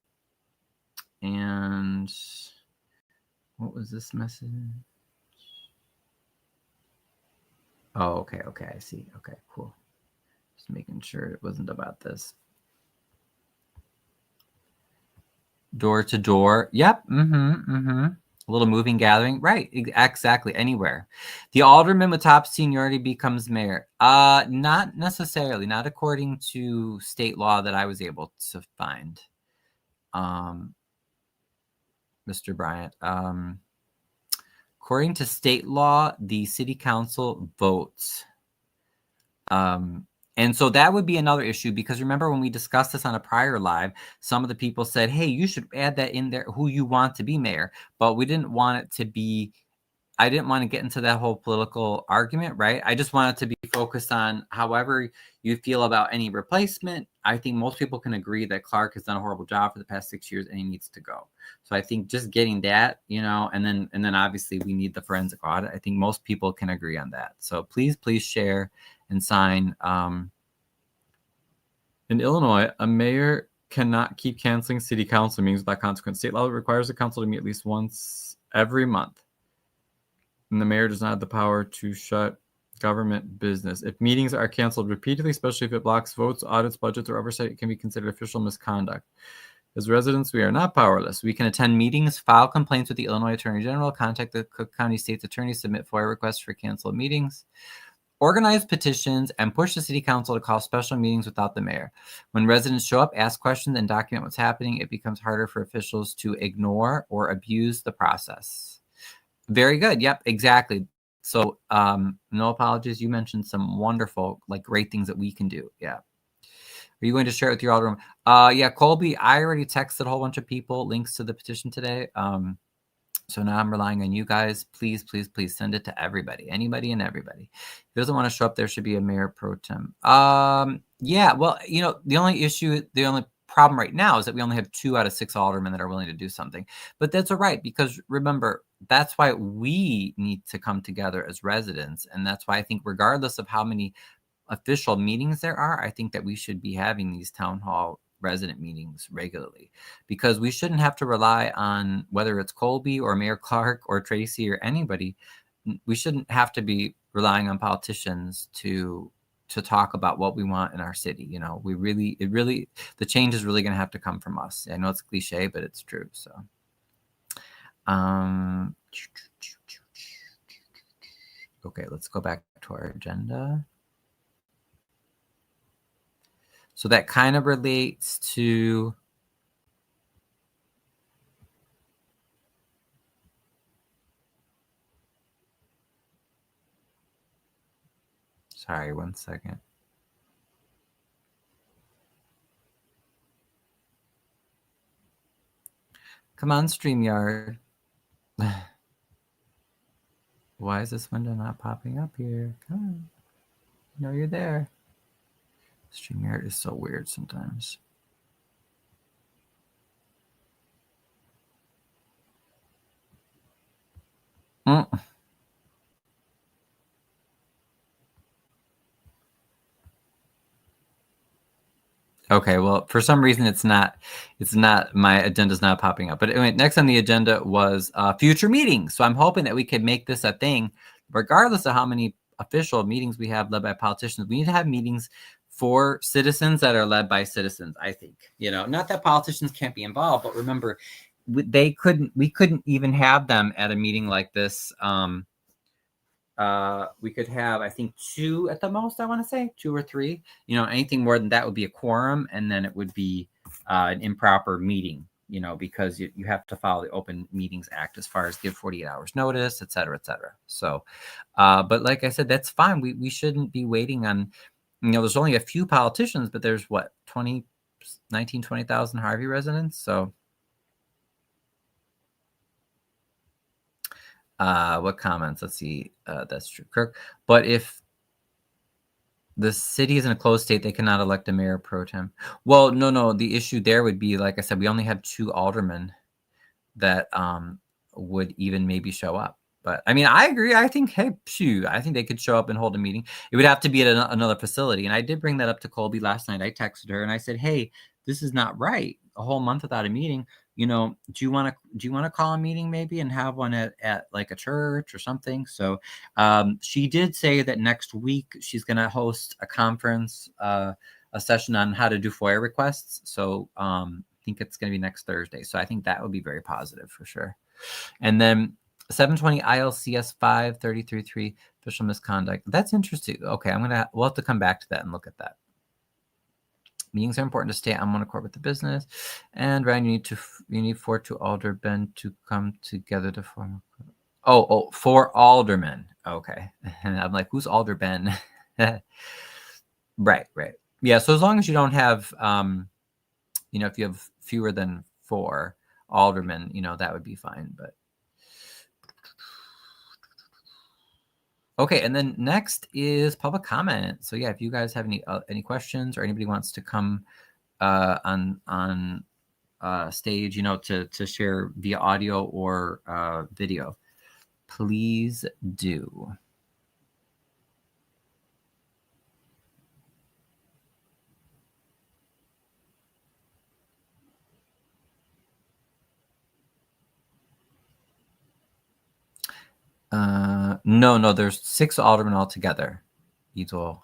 what was this message? Oh, okay. I see. Okay, cool. Just making sure it wasn't about this. Door to door. Yep. A little moving gathering. Right. Exactly. Anywhere. The alderman with top seniority becomes mayor. Not necessarily. Not according to state law that I was able to find. Mr. Bryant. According to state law, the city council votes. And so that would be another issue, because remember when we discussed this on a prior live, some of the people said, hey, you should add that in there, who you want to be mayor. But we didn't want it to be, I didn't want to get into that whole political argument, right? I just wanted to be focused on however you feel about any replacement. I think most people can agree that Clark has done a horrible job for the past 6 years and he needs to go. So I think just getting that, and then obviously we need the forensic audit. I think most people can agree on that. So please share and sign. In Illinois, a mayor cannot keep canceling city council meetings without consequence. State law requires the council to meet at least once every month. And the mayor does not have the power to shut government business. If meetings are canceled repeatedly, especially if it blocks votes, audits, budgets, or oversight, it can be considered official misconduct. As residents, we are not powerless. We can attend meetings, file complaints with the Illinois Attorney General, contact the Cook County State's Attorney, submit FOIA requests for canceled meetings, organize petitions, and push the city council to call special meetings without the mayor. When residents show up, ask questions, and document what's happening, it becomes harder for officials to ignore or abuse the process. Very good. Yep, exactly. So no apologies. You mentioned some wonderful, great things that we can do. Yeah. Are you going to share it with your alderman? Yeah, Colby, I already texted a whole bunch of people links to the petition today. So now I'm relying on you guys. Please send it to everybody, anybody and everybody. If it doesn't want to show up, there should be a mayor pro tem. Yeah, well, the only problem right now is that we only have 2 out of 6 aldermen that are willing to do something. But that's all right, because remember, that's why we need to come together as residents. And that's why I think regardless of how many official meetings there are, I think that we should be having these town hall resident meetings regularly, because we shouldn't have to rely on whether it's Colby or Mayor Clark or Tracy or anybody. We shouldn't have to be relying on politicians to talk about what we want in our city. You know, the change is really going to have to come from us. I know it's cliche, but it's true. So, okay, let's go back to our agenda. So that kind of relates to sorry, one second. Come on, StreamYard. Why is this window not popping up here? Come on. You know you're there. StreamYard is so weird sometimes. Okay, well, for some reason it's not my agenda's not popping up. But anyway, next on the agenda was future meetings. So I'm hoping that we can make this a thing, regardless of how many official meetings we have led by politicians. We need to have meetings for citizens that are led by citizens, I think. You know, not that politicians can't be involved, but remember, we couldn't even have them at a meeting like this. We could have, I think, 2 at the most, I want to say 2 or 3, you know, anything more than that would be a quorum. And then it would be an improper meeting, you know, because you have to follow the Open Meetings Act as far as give 48 hours notice, et cetera, et cetera. So, but like I said, that's fine. We shouldn't be waiting on, you know, there's only a few politicians, but there's what, 20,000 Harvey residents. So, what comments? Let's see. That's true, Kirk. But if the city is in a closed state, they cannot elect a mayor pro tem. Well, no. The issue there would be, like I said, we only have 2 aldermen that would even maybe show up. But I mean, I agree. I think, hey, phew, I think they could show up and hold a meeting. It would have to be at another facility. And I did bring that up to Colby last night. I texted her and I said, hey, this is not right. A whole month without a meeting. You know, do you want to call a meeting maybe and have one at like a church or something? So she did say that next week she's going to host a conference, a session on how to do FOIA requests. So I think it's going to be next Thursday. So I think that would be very positive for sure. And then 720 ILCS 5333 official misconduct. That's interesting. Okay, we'll have to come back to that and look at that. Meetings are important to stay on one accord with the business. And Ryan, you need 4 to aldermen to come together to form. Oh, 4 aldermen. Okay. And I'm like, who's aldermen? Right. Yeah. So as long as you don't have, you know, if you have fewer than 4 aldermen, you know, that would be fine. But okay, and then next is public comment. So yeah, if you guys have any questions or anybody wants to come on stage, you know, to share via audio or video, please do. No, there's 6 aldermen altogether. Ido.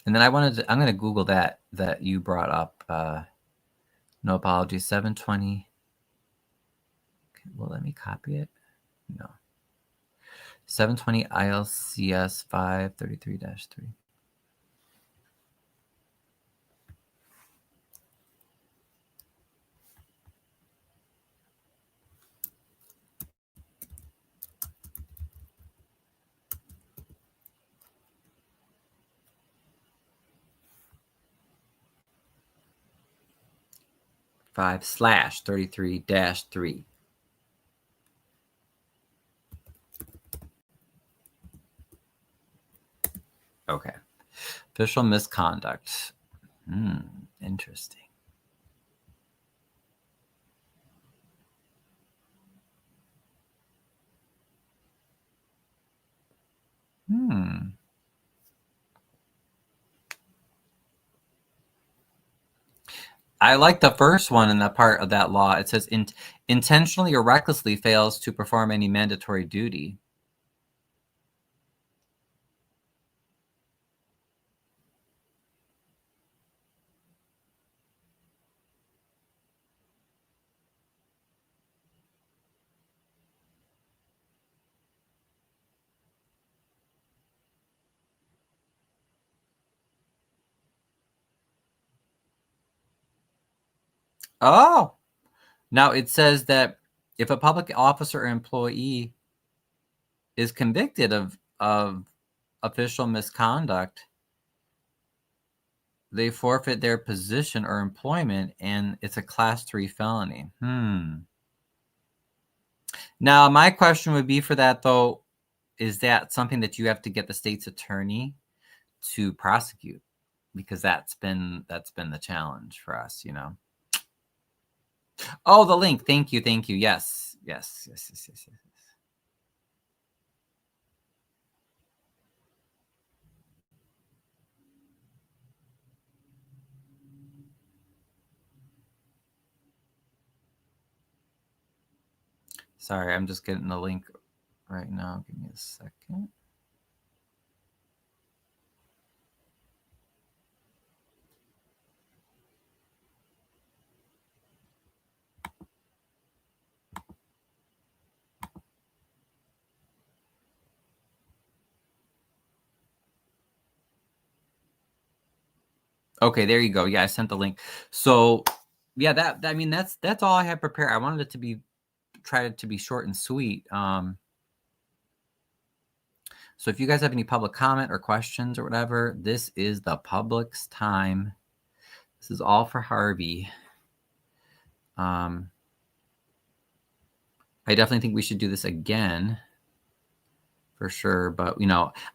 And then I'm going to Google that you brought up. No apologies, 720. Okay, well, let me copy it. No. 720 ILCS 533-3. /33-3. Okay. Official misconduct. Interesting. I like the first one in that part of that law. It says intentionally or recklessly fails to perform any mandatory duty. Oh, now it says that if a public officer or employee is convicted of official misconduct, they forfeit their position or employment, and it's a class 3 felony. Now, my question would be for that, though, is that something that you have to get the state's attorney to prosecute? Because that's been the challenge for us, you know. Oh, the link. Thank you. Yes. Sorry, I'm just getting the link right now. Give me a second. Okay, there you go. Yeah, I sent the link. So, yeah, that's all I had prepared. I wanted it to be short and sweet. So if you guys have any public comment or questions or whatever, this is the public's time. This is all for Harvey. I definitely think we should do this again. For sure, but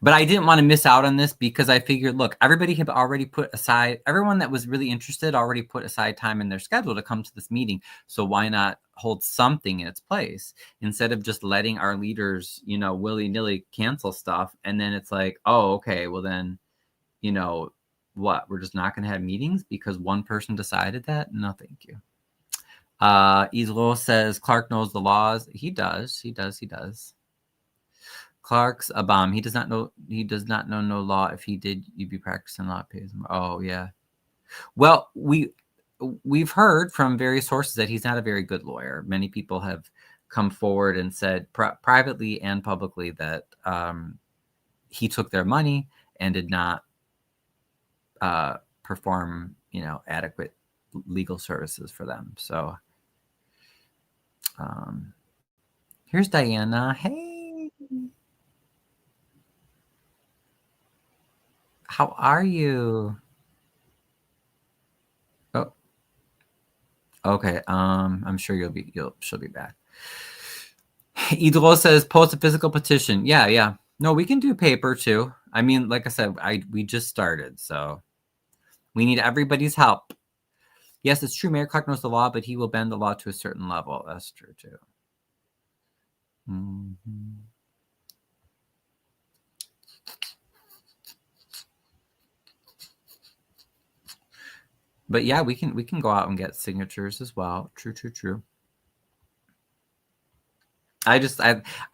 I didn't want to miss out on this because I figured, look, everybody had already put aside, everyone that was really interested already put aside time in their schedule to come to this meeting. So why not hold something in its place instead of just letting our leaders, willy-nilly cancel stuff. And then it's like, oh, okay, well then, what? We're just not going to have meetings because one person decided that? No, thank you. Islo says Clark knows the laws. He does. Clark's a bomb. He does not know no law. If he did, you'd be practicing law. Pays him. Oh yeah. Well, we've heard from various sources that he's not a very good lawyer. Many people have come forward and said privately and publicly that he took their money and did not perform, adequate legal services for them. So here's Diana. Hey. How are you? Oh, okay. I'm sure she'll be back. Idro says post a physical petition. Yeah. No, we can do paper too. I mean, like I said, we just started, so we need everybody's help. Yes, it's true. Mayor Clark knows the law, but he will bend the law to a certain level. That's true too. Mm-hmm. But yeah, we can go out and get signatures as well. True. I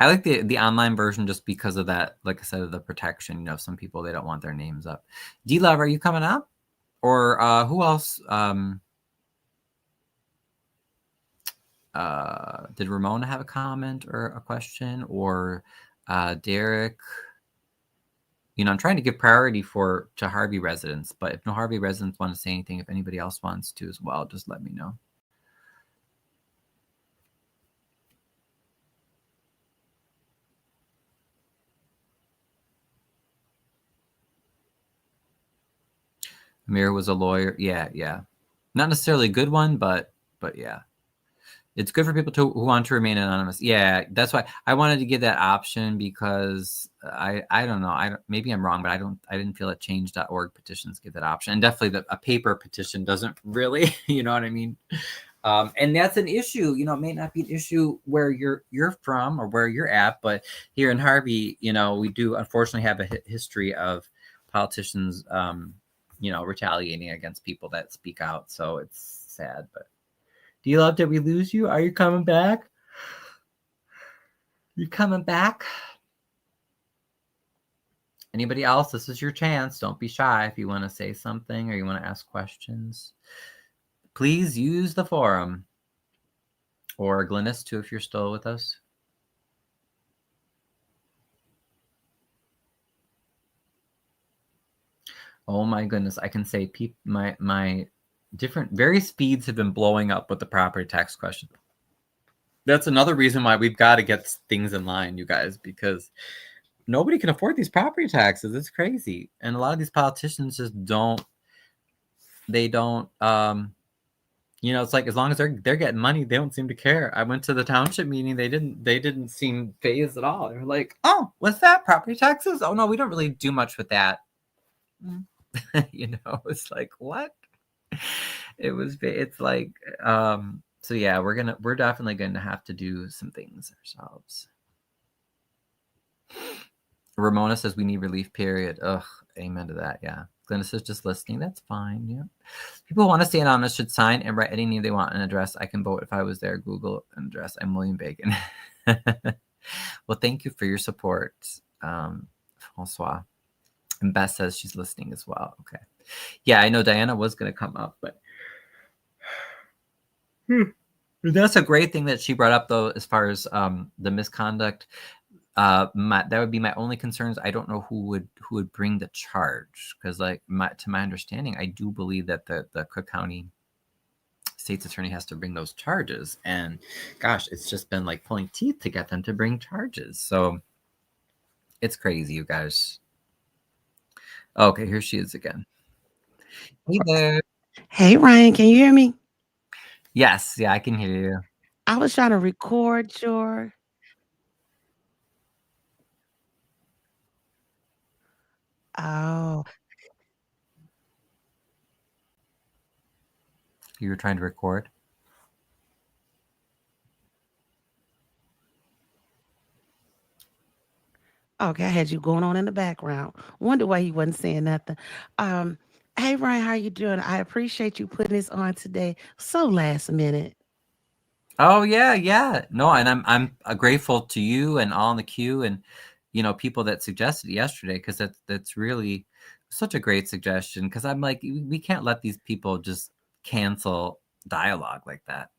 like the online version just because of that, like I said, of the protection. Some people, they don't want their names up. D-Love, are you coming up? Or who else? Did Ramona have a comment or a question? Or Derek? I'm trying to give priority to Harvey residents, but if no Harvey residents want to say anything, if anybody else wants to as well, just let me know. Amir was a lawyer. Yeah. Not necessarily a good one, but yeah. It's good for people who want to remain anonymous. Yeah, that's why I wanted to give that option, because I don't know. Maybe I'm wrong, but I didn't feel that change.org petitions give that option. And definitely a paper petition doesn't really, you know what I mean? And that's an issue. It may not be an issue where you're from or where you're at, but here in Harvey, we do unfortunately have a history of politicians, retaliating against people that speak out. So it's sad. But D-Love, did we lose you? Are you coming back? You coming back? Anybody else? This is your chance. Don't be shy if you want to say something or you want to ask questions. Please use the forum. Or Glynis, too, if you're still with us. Oh my goodness, I can say my different various speeds have been blowing up with the property tax question. That's another reason why we've got to get things in line, you guys, because nobody can afford these property taxes. It's crazy. And a lot of these politicians just don't, it's like, as long as they're getting money, they don't seem to care. I went to the township meeting. They didn't seem phased at all. They're like, oh, what's that? Property taxes? Oh no, we don't really do much with that. It's like, what? It's like, so yeah, we're definitely going to have to do some things ourselves. Ramona says we need relief, period. Ugh, amen to that. Yeah. Glennis is just listening. That's fine. Yeah. People who want to stay anonymous should sign and write any name they want, an address. I can vote if I was there. Google an address. I'm William Bacon. Well, thank you for your support, Francois. And Beth says she's listening as well. Okay. Yeah, I know Diana was going to come up, but that's a great thing that she brought up, though, as far as the misconduct. That would be my only concerns. I don't know who would bring the charge, because, to my understanding, I do believe that the Cook County state's attorney has to bring those charges, and gosh, it's just been like pulling teeth to get them to bring charges. So it's crazy, you guys. Okay, here she is again. Hey there. Hey, Ryan, can you hear me? Yes, yeah, I can hear you. I was trying to record your. Oh, You were trying to record? okay. I had you going on in the background. Wonder why you wasn't saying nothing. Um, hey, Ryan, how you doing? I appreciate you putting this on today. So last minute. Oh yeah. No, and I'm grateful to you and all in the queue, and people that suggested it yesterday, because that's really such a great suggestion. Because I'm like, we can't let these people just cancel dialogue like that.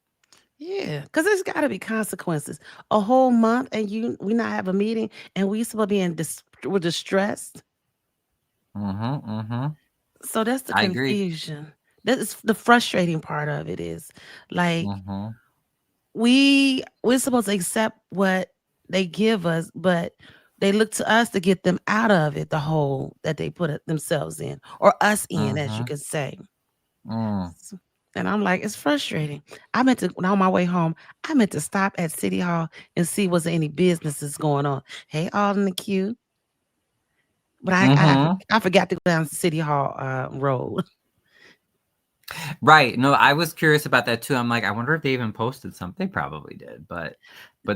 Yeah, because there's got to be consequences. A whole month, and we not have a meeting, and we supposed to be we're distressed. Mm-hmm. So that's the I agree. confusion. That is the frustrating part of it. Is like Mm-hmm. we're supposed to accept what they give us, but they look to us to get them out of it, the hole that they put themselves in, or us in, as you Mm-hmm. could say. Mm. And I'm like, it's frustrating. When on my way home, I meant to stop at City Hall and see was there any businesses going on. Hey, all in the queue. But Mm-hmm. I forgot to go down City Hall road. Right. No, I was curious about that too. I'm like, I wonder if they even posted something. They probably did, but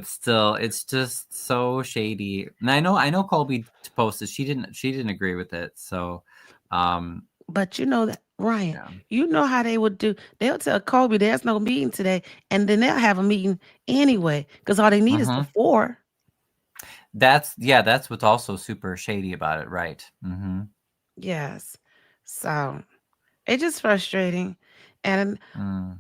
still, it's just so shady. And I know Colby posted. She didn't agree with it. So, But you know that, Ryan, yeah. you know how they would do. They'll tell Kobe there's no meeting today, and then they'll have a meeting anyway because all they need is the Mm-hmm. four. That's what's also super shady about it. Right. Mm-hmm. Yes. So it's just frustrating. And Mm.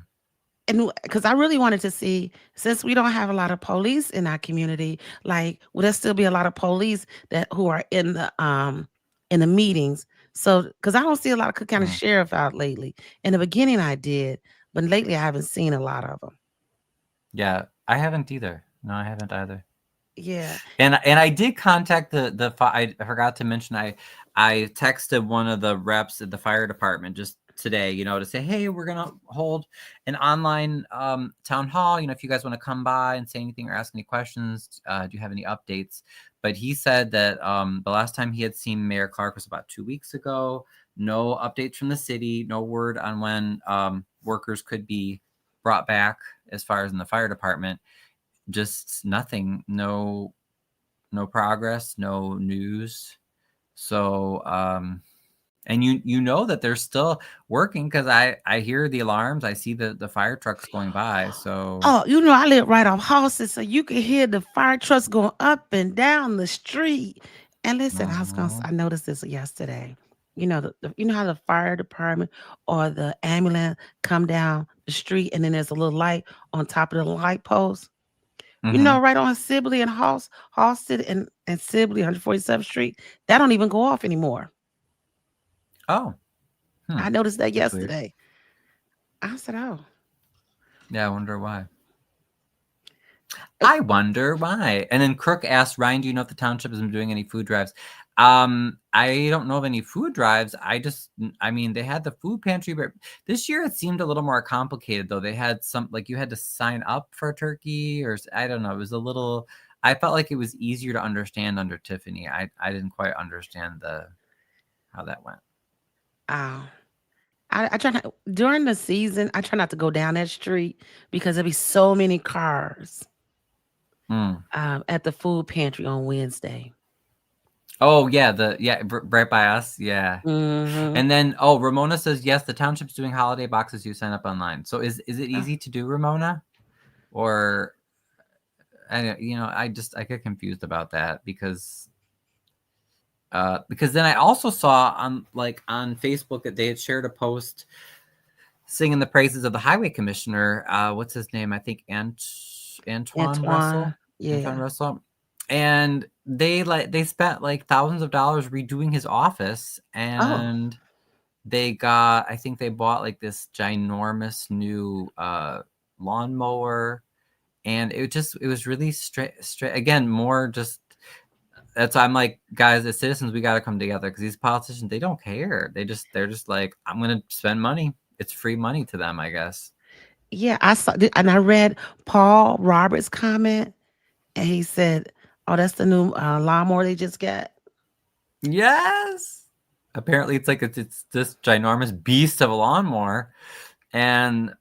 because I really wanted to see, since we don't have a lot of police in our community, like will there still be a lot of police that who are in the meetings? So because I don't see a lot of Cook County Mm. sheriff out lately. In the beginning I did, but lately I haven't seen a lot of them. Yeah, I haven't either. No, I haven't either. Yeah. And I did contact I forgot to mention, I texted one of the reps at the fire department just today, to say, hey, we're going to hold an online town hall. If you guys want to come by and say anything or ask any questions, do you have any updates? But he said that the last time he had seen Mayor Clark was about 2 weeks ago. No updates from the city, no word on when workers could be brought back as far as in the fire department. Just nothing, no progress, no news. So, and that they're still working because I hear the alarms. I see the fire trucks going by. So, Oh, I live right off Halsted, so you can hear the fire trucks going up and down the street. And listen, I noticed this yesterday. You know how the fire department or the ambulance come down the street, and then there's a little light on top of the light post. Right on Sibley and Halsted and Sibley, 147th Street, that don't even go off anymore. Oh, I noticed that That's yesterday. Weird. I said, oh. Yeah, I wonder why. I wonder why. And then Crook asked, Ryan, do you know if the township has been doing any food drives? I don't know of any food drives. They had the food pantry, but this year it seemed a little more complicated, though. They had some, like, you had to sign up for a turkey, or I don't know. It was a little, I felt like it was easier to understand under Tiffany. I didn't quite understand how that went. I try not, during the season, I try not to go down that street because there'll be so many cars at the food pantry on Wednesday. Oh, yeah, right by us, yeah. Mm-hmm. And then, Ramona says, yes, the township's doing holiday boxes. You sign up online. So is it easy to do, Ramona? Or, I get confused about that because then I also saw on Facebook that they had shared a post singing the praises of the highway commissioner. What's his name? I think Antoine Russell. Yeah. Antoine Russell. And they spent like thousands of dollars redoing his office, and they bought like this ginormous new lawnmower, and it was really straight again, more just. That's I'm like, guys, as citizens, we got to come together because these politicians, they don't care. They're just like, I'm gonna spend money. It's free money to them, I guess. Yeah, I saw, and I read Paul Roberts' comment, and he said, "Oh, that's the new lawnmower they just got." Yes. Apparently, it's like it's this ginormous beast of a lawnmower, and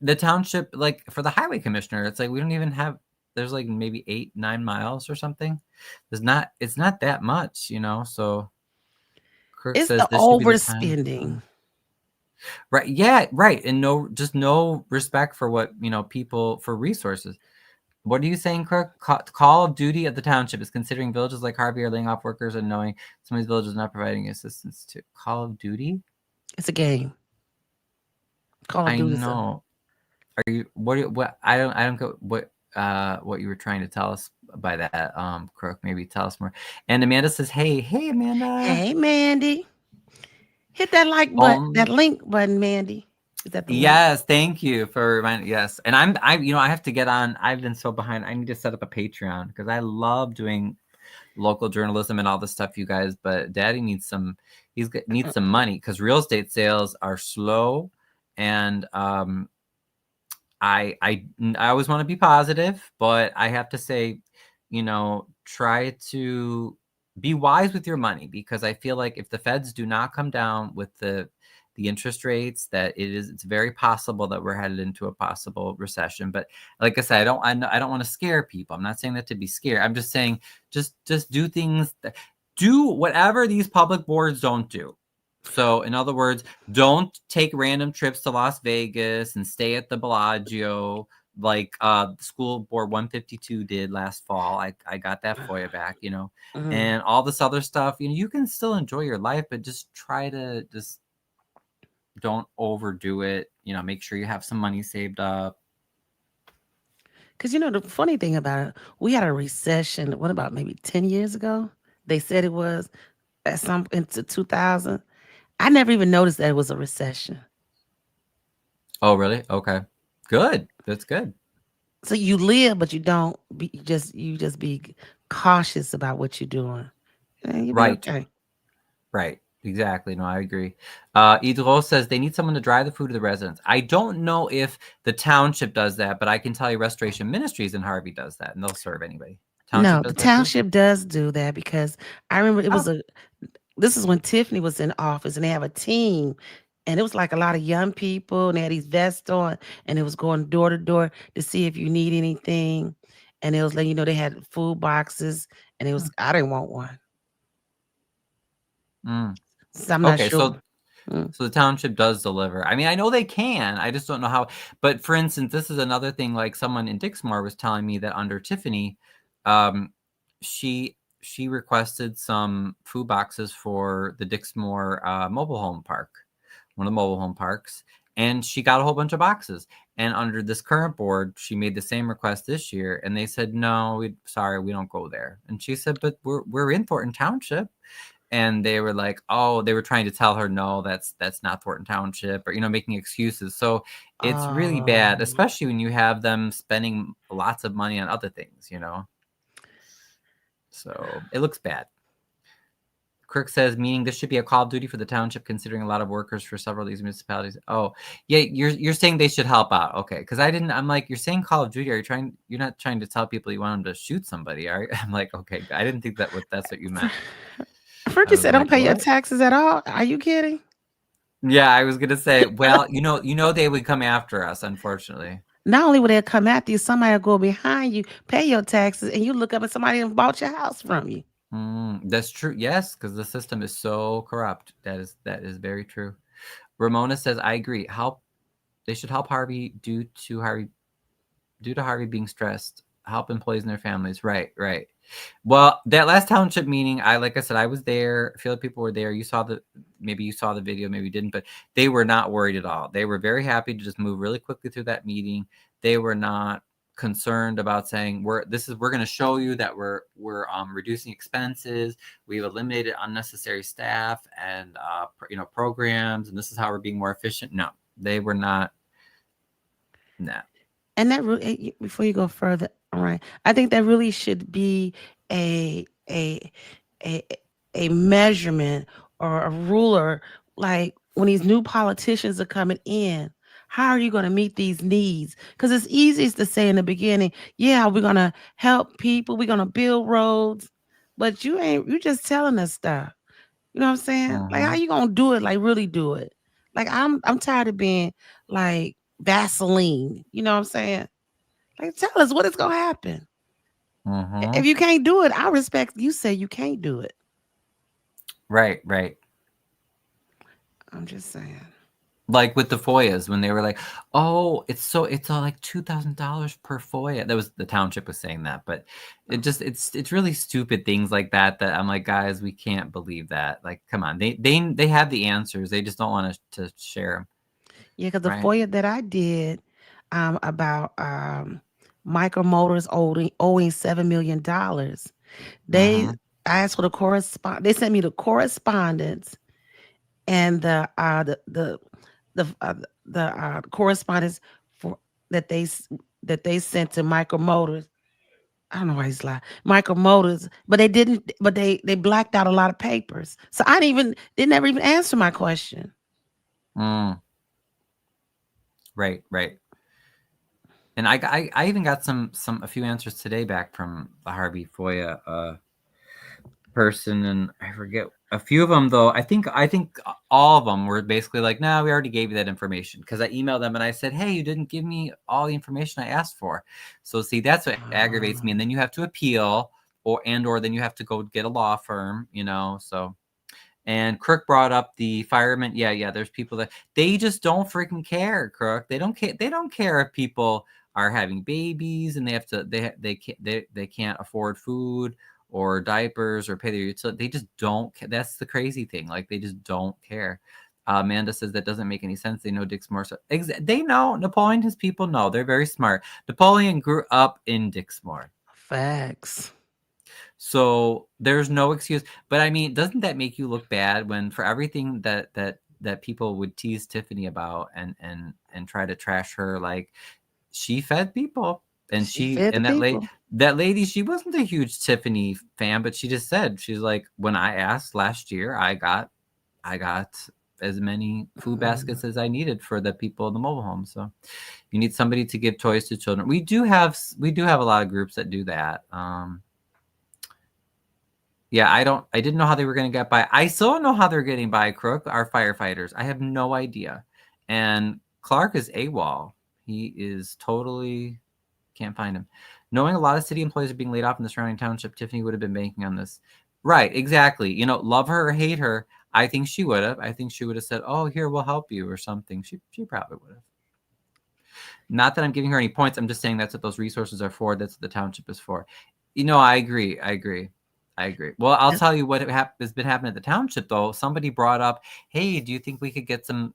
the township, like for the highway commissioner, it's like we don't even have. There's like maybe 8-9 miles or something. It's not that much, So Kirk it's says the this overspending. Right. Yeah. Right. And no respect for what, people for resources. What are you saying, Kirk? Call of Duty at the township is considering villages like Harvey are laying off workers and knowing some of these villages not providing assistance to Call of Duty. It's a game. Call of Duty. I know. Are you what I don't go what you were trying to tell us by that, Crook. Maybe tell us more. And Amanda says, hey Amanda. Hey Mandy. Hit that like button, that link button, Mandy. Is that the yes, link? Thank you for reminding. Yes, and I have to get on. I've been so behind. I need to set up a Patreon because I love doing local journalism and all this stuff, you guys. But Daddy needs some. Needs some money because real estate sales are slow, and I always want to be positive, but I have to say, try to be wise with your money because I feel like if the feds do not come down with the interest rates, that it's very possible that we're headed into a possible recession. But like I said, I don't want to scare people. I'm not saying that to be scared. I'm just saying just do things, do whatever these public boards don't do. So in other words, don't take random trips to Las Vegas and stay at the Bellagio like school board 152 did last fall. I got that FOIA back, and all this other stuff. You can still enjoy your life, but just try to just don't overdo it. Make sure you have some money saved up. Because the funny thing about it, we had a recession. What about maybe 10 years ago? They said it was at some into 2000. I never even noticed that it was a recession. Oh, really? Okay. Good. That's good. So you live, but you don't. You just be cautious about what you're doing. Right. Okay. Right. Exactly. No, I agree. Idro says they need someone to drive the food to the residents. I don't know if the township does that, but I can tell you Restoration Ministries in Harvey does that, and they'll serve anybody. Township No, the does that too? township does do that because I remember it Oh. was this is when Tiffany was in office and they have a team and it was like a lot of young people and they had these vests on and it was going door to door to see if you need anything. And it was letting you know they had food boxes and it was, I didn't want one. Mm. So I'm not Okay, sure. so the township does deliver. I mean, I know they can. I just don't know how. But for instance, this is another thing. Like someone in Dixmoor was telling me that under Tiffany, um, she requested some food boxes for the Dixmoor mobile home park, one of the mobile home parks, and she got a whole bunch of boxes. And under this current board, she made the same request this year, and they said, "No, sorry, we don't go there." And she said, "But we're in Thornton Township." And they were like, oh, they were trying to tell her, no, that's not Thornton Township, or making excuses. So it's really bad, Oh, especially when you have them spending lots of money on other things. So it looks bad. Kirk says, meaning this should be a call of duty for the township, considering a lot of workers for several of these municipalities. Oh, yeah, you're saying they should help out. Okay, because I'm like, you're saying Call of Duty. You're not trying to tell people you want them to shoot somebody, are you? I'm like, okay, I didn't think that's what you meant. I Fergie was said, "Don't like, pay your what? taxes at all." Are you kidding? Yeah, I was gonna say, well, they would come after us, unfortunately. Not only will they come after you, somebody will go behind you, pay your taxes, and you look up and somebody done bought your house from you. That's true. Yes, because the system is so corrupt. That is very true. Ramona says, I agree. They should help Harvey due to Harvey being stressed. Help employees and their families. Right, right. Well, that last township meeting, like I said, I was there. A few other people were there. Maybe you saw the video, maybe you didn't, but they were not worried at all. They were very happy to just move really quickly through that meeting. They were not concerned about saying we're going to show you that we're reducing expenses. We've eliminated unnecessary staff and programs, and this is how we're being more efficient. No, they were not. Nah. And that really, before you go further, all right, I think that really should be a a a a measurement or a ruler. Like when these new politicians are coming in, how are you going to meet these needs? Because it's easiest to say in the beginning, yeah, we're going to help people, we're going to build roads, but you just telling us stuff. You know what I'm saying? Like, how Mm-hmm. you gonna do it? Like, really do it? Like, I'm tired of being like Vaseline. You know what I'm saying? Like, tell us what is gonna happen. Mm-hmm. If you can't do it, I respect you say you can't do it. Right, right. I'm just saying. Like with the FOIAs, when they were like, "Oh, it's all like $2,000 per FOIA." That was the township was saying that, but it's really stupid things like that I'm like, guys, we can't believe that. Like, come on, they have the answers, they just don't want us to share them, Yeah, because the right? FOIA that I did about Micro Motors owing $7 million, they Mm-hmm. I asked for the They sent me the correspondence and the correspondence for that that they sent to Micro Motors. I don't know why he's lying. Micro Motors, but they didn't. But they blacked out a lot of papers, so they never even answer my question. Mm. Right, right. And I even got a few answers today back from the Harvey FOIA person, and I forget a few of them though. I think all of them were basically like, "No, we already gave you that information." Because I emailed them and I said, "Hey, you didn't give me all the information I asked for." So see, that's what aggravates me. And then you have to appeal, or then you have to go get a law firm. So. And Crook brought up the firemen. Yeah, yeah. There's people that they just don't freaking care, Crook. They don't care. They don't care if people are having babies and they have to. They can't afford food or diapers or pay their utility. They just don't. That's the crazy thing. Like they just don't care. Amanda says that doesn't make any sense. They know Dixmoor. So they know Napoleon. His people know. They're very smart. Napoleon grew up in Dixmoor. Facts. So there's no excuse. But I mean, doesn't that make you look bad when for everything that people would tease Tiffany about and try to trash her, like she fed people. And She fed the that lady, people. she wasn't a huge Tiffany fan, but she just said, she's like, when I asked last year, I got as many food baskets as I needed for the people in the mobile home. So you need somebody to give toys to children. We do have a lot of groups that do that. Yeah, I didn't know how they were going to get by. I still don't know how they're getting by, Crook, our firefighters. I have no idea. And Clark is AWOL. He is totally, can't find him. Knowing a lot of city employees are being laid off in the surrounding township, Tiffany would have been banking on this. Right, exactly. You know, love her or hate her, I think she would have. I think she would have said, "Oh, here, we'll help you," or something. She probably would have. Not that I'm giving her any points. I'm just saying that's what those resources are for. That's what the township is for. You know, I agree. Well, I'll tell you what has been happening at the township, though. Somebody brought up, "Hey, do you think we could get some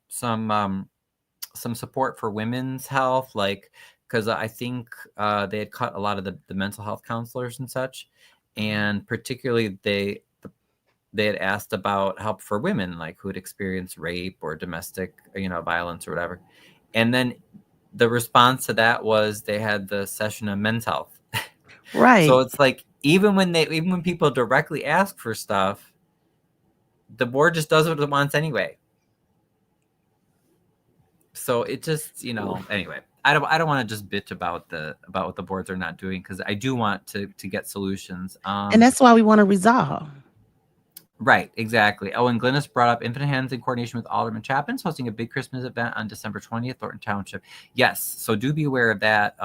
support for women's health?" Like, because I think they had cut a lot of the mental health counselors and such, and particularly they had asked about help for women, like who had experienced rape or domestic, violence or whatever. And then the response to that was they had the session on men's health. So Right. it's like, even when people directly ask for stuff, the board just does what it wants anyway. So it just, anyway, I don't want to just bitch about what the boards are not doing, because I do want to get solutions. And that's why we want to resolve. Right, exactly. Oh, and Glynis brought up Infinite Hands in coordination with Alderman Chapin's hosting a big Christmas event on December 20th, Thornton Township. Yes, so do be aware of that.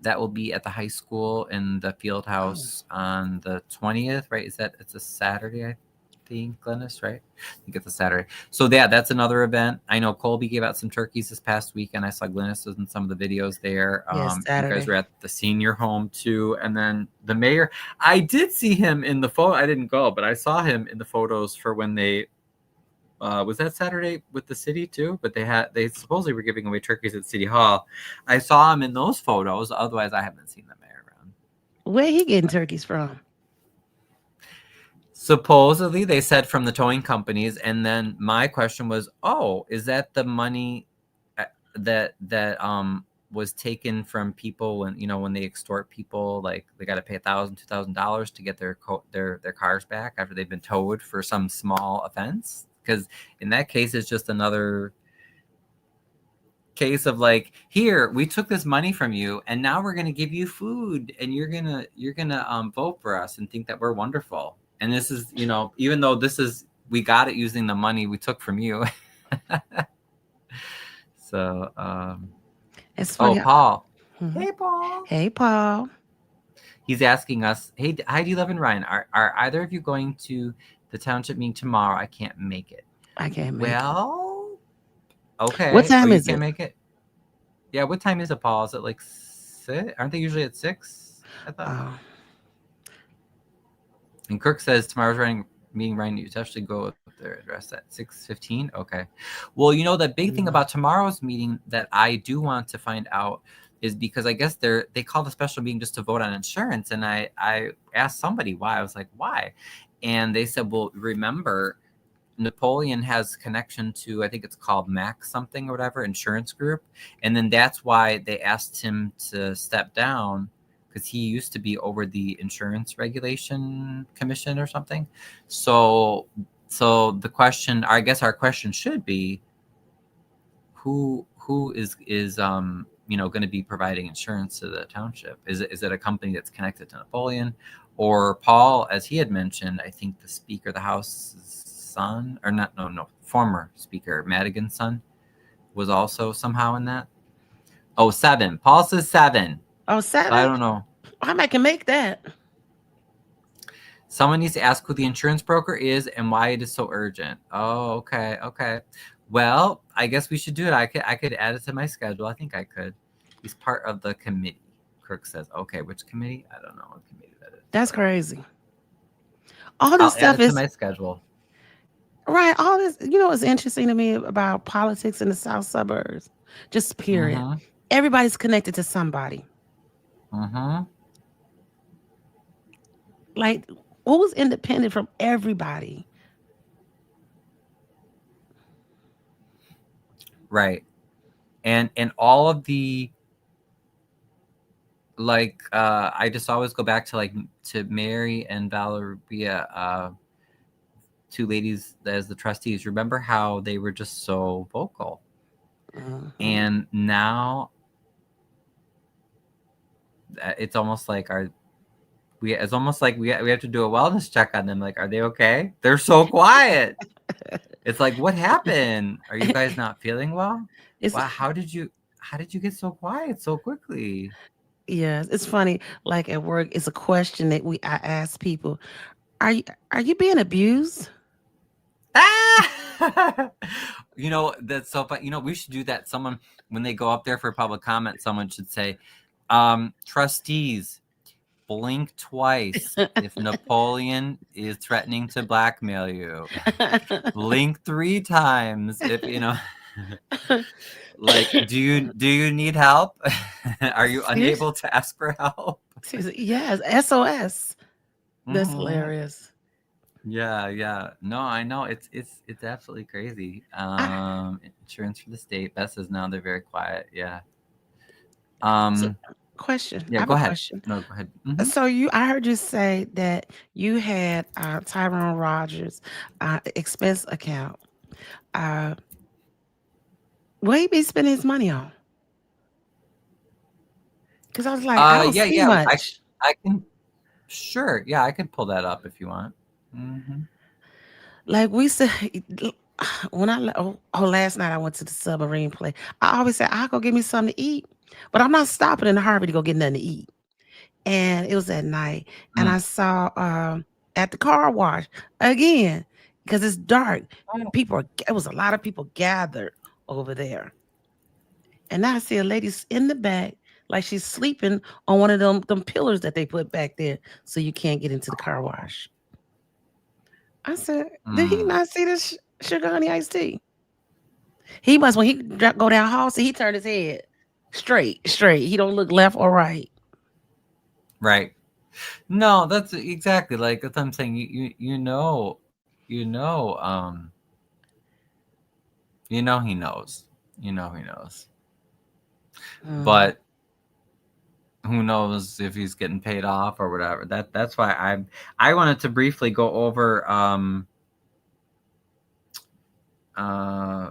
That will be at the high school in the field house on the 20th, right? It's a Saturday, I think, Glynis, right? I think it's a Saturday. So that's another event. I know Colby gave out some turkeys this past weekend. I saw Glynis was in some of the videos there. Yes, You Saturday. guys were at the senior home too. And then the mayor, I did see him in the photo. I didn't go, but I saw him in the photos for when they, was that Saturday with the city too? But they supposedly were giving away turkeys at City Hall. I saw him in those photos. Otherwise, I haven't seen the mayor around. Where he getting turkeys from? Supposedly, they said from the towing companies. And then my question was, oh, is that the money that was taken from people when they extort people, like they got to pay $1,000, $2,000 to get their cars back after they've been towed for some small offense? Because in that case, it's just another case of like, here, we took this money from you and now we're going to give you food and you're gonna vote for us and think that we're wonderful. And this is, even though we got it using the money we took from you. So It's funny. Paul. Mm-hmm. Hey, Paul. Hey, Paul. He's asking us, hey, Heidi, Love, and Ryan, are either of you going to the township meeting tomorrow? I can't make it. I can't make it. Okay. What time you is can't it? make it? Yeah, what time is it, Paul? Is it like 6? Aren't they usually at 6? I thought. And Kirk says tomorrow's meeting, Ryan, you actually go with their address at 6:15. Okay. Well, the big thing about tomorrow's meeting that I do want to find out is, because I guess they called a special meeting just to vote on insurance. And I asked somebody why. I was like, why? And they said, well, remember, Napoleon has connection to, I think it's called Max something or whatever, insurance group. And then that's why they asked him to step down, because he used to be over the insurance regulation commission or something. So the question, I guess our question should be, who is going to be providing insurance to the township? Is it a company that's connected to Napoleon, or Paul, as he had mentioned? I think the Speaker of the House son, or not, no, former Speaker Madigan's son was also somehow in that. 7. Paul says 7. Oh, 7? I don't know. I can make that. Someone needs to ask who the insurance broker is and why it is so urgent. Oh, okay. Well, I guess we should do it. I could add it to my schedule. I think I could. He's part of the committee. Kirk says, okay, which committee? I don't know what committee that is. That's crazy. All this I'll stuff add it to my schedule. Right. All this, what's interesting to me about politics in the South suburbs, just period. Mm-hmm. Everybody's connected to somebody. Mm-hmm. Like, who's independent from everybody? Right. And all of the like I just always go back to Mary and Valeria, two ladies as the trustees. Remember how they were just so vocal, and now it's almost like it's almost like we have to do a wellness check on them. Like, are they okay? They're so quiet. It's like, what happened? Are you guys not feeling well? It's Wow, how did you get so quiet so quickly? yes, it's funny. Like at work, it's a question that I ask people: are you being abused? Ah! That's so fun. We should do that. Someone, when they go up there for public comment, someone should say, trustees, blink twice if Napoleon is threatening to blackmail you. Blink 3 times if like, do you need help? Are you unable to ask for help? Yes, SOS. That's Mm-hmm. hilarious. Yeah. No, I know it's absolutely crazy. Insurance for the state. Beth says now they're very quiet. Yeah. So, Um. question. I Yeah. have Go a ahead. question. No, go ahead. Mm-hmm. So I heard you say that you had Tyrone Rogers expense account. Uh, what he be spending his money on? Because I was like, I don't see Yeah. much. I can. Sure. Yeah, I can pull that up if you want. Mm-hmm. Like we said, when last night I went to the submarine play. I always say I'll go get me something to eat, but I'm not stopping in a Harvey to go get nothing to eat. And it was at night, and I saw at the car wash again because it's dark. It was a lot of people gathered over there, and now I see a lady in the back, like she's sleeping on one of them pillars that they put back there, so you can't get into the car wash. I said, did he not see this sugar honey iced tea? He must when he go down hall, see he turned his head straight. He don't look left or right. Right. No, that's exactly like that's what I'm saying. He knows. He knows. Mm. But who knows if he's getting paid off or whatever. That's why I wanted to briefly go over uh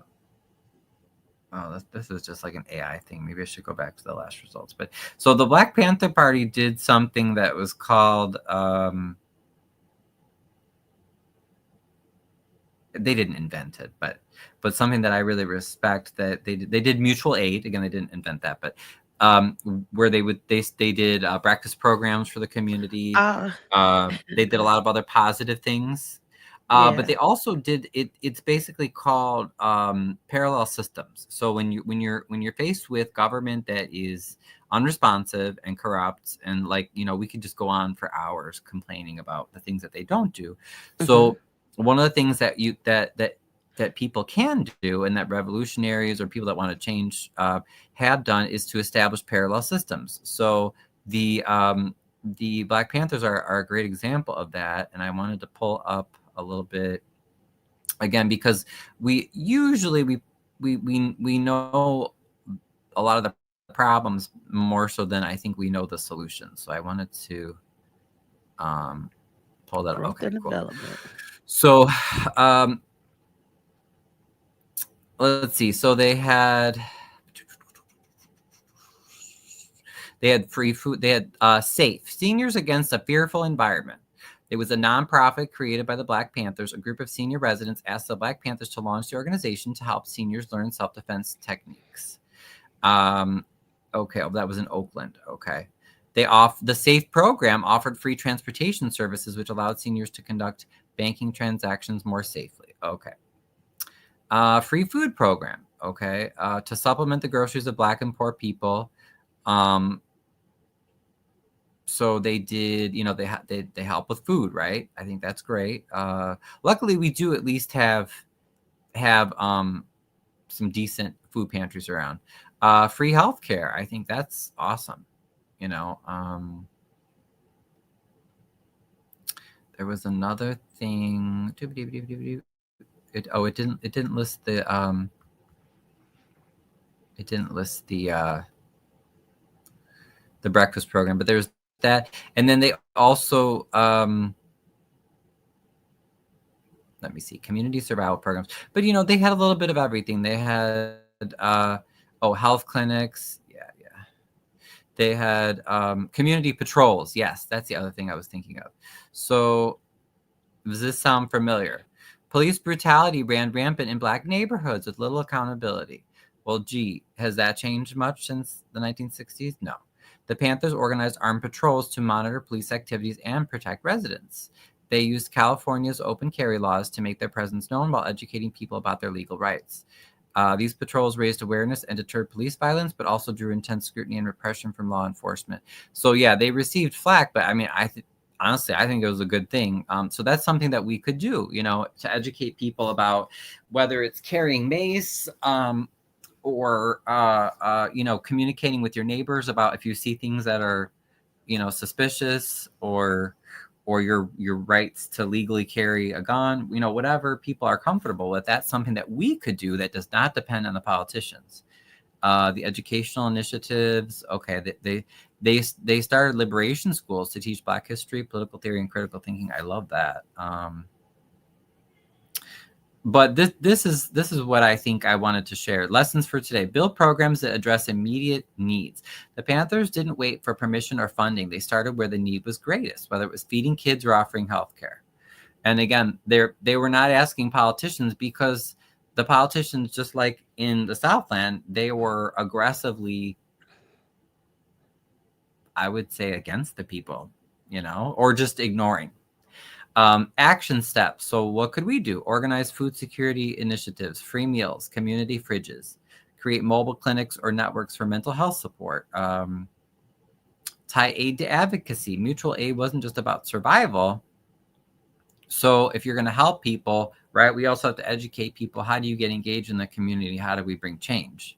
this is just like an AI thing. Maybe I should go back to the last results. But so the Black Panther Party did something that was called they didn't invent it, but something that I really respect that they did mutual aid. Again, they didn't invent that, but where they did breakfast programs for the community. They did a lot of other positive things. But they also did it. It's basically called parallel systems. So when you're faced with government that is unresponsive and corrupt, and we could just go on for hours complaining about the things that they don't do. So one of the things that that people can do, and that revolutionaries or people that want to change have done, is to establish parallel systems. So the Black Panthers are a great example of that, and I wanted to pull up a little bit again because we usually we know a lot of the problems more so than I think we know the solutions. So I wanted to pull that up. Okay, cool. Development. So let's see. So they had free food. They had SAFE, Seniors Against a Fearful Environment. It was a nonprofit created by the Black Panthers. A group of senior residents asked the Black Panthers to launch the organization to help seniors learn self-defense techniques. Okay, that was in Oakland. Okay. The SAFE program offered free transportation services, which allowed seniors to conduct banking transactions more safely. Okay. Free food program. Okay. To supplement the groceries of Black and poor people. So they did, they help with food, right? I think that's great. Luckily, we do at least have some decent food pantries around. Free healthcare. I think that's awesome. There was another thing. It didn't list the the breakfast program, but there's that. And then they also, let me see, community survival programs. But, you know, they had a little bit of everything. They had, health clinics. Yeah. They had community patrols. Yes, that's the other thing I was thinking of. So does this sound familiar? Police brutality ran rampant in Black neighborhoods with little accountability. Well, gee, has that changed much since the 1960s? No. The Panthers organized armed patrols to monitor police activities and protect residents. They used California's open carry laws to make their presence known while educating people about their legal rights. These patrols raised awareness and deterred police violence, but also drew intense scrutiny and repression from law enforcement. So, yeah, they received flack, but I mean, honestly, I think it was a good thing. So that's something that we could do, you know, to educate people about whether it's carrying mace or, you know, communicating with your neighbors about if you see things that are, you know, suspicious or your rights to legally carry a gun, you know, whatever people are comfortable with. That's something that we could do that does not depend on the politicians. The educational initiatives, okay, they started liberation schools to teach Black history, political theory, and critical thinking. I love that. But this is what I think I wanted to share. Lessons for today: build programs that address immediate needs. The Panthers didn't wait for permission or funding. They started where the need was greatest, whether it was feeding kids or offering health care. And again, they were not asking politicians, because the politicians, just like in the Southland, they were aggressively, I would say, against the people, you know, or just ignoring. Action steps. So what could we do? Organize food security initiatives, free meals, community fridges, create mobile clinics or networks for mental health support. Tie aid to advocacy. Mutual aid wasn't just about survival. So if you're going to help people, right, we also have to educate people. How do you get engaged in the community? How do we bring change?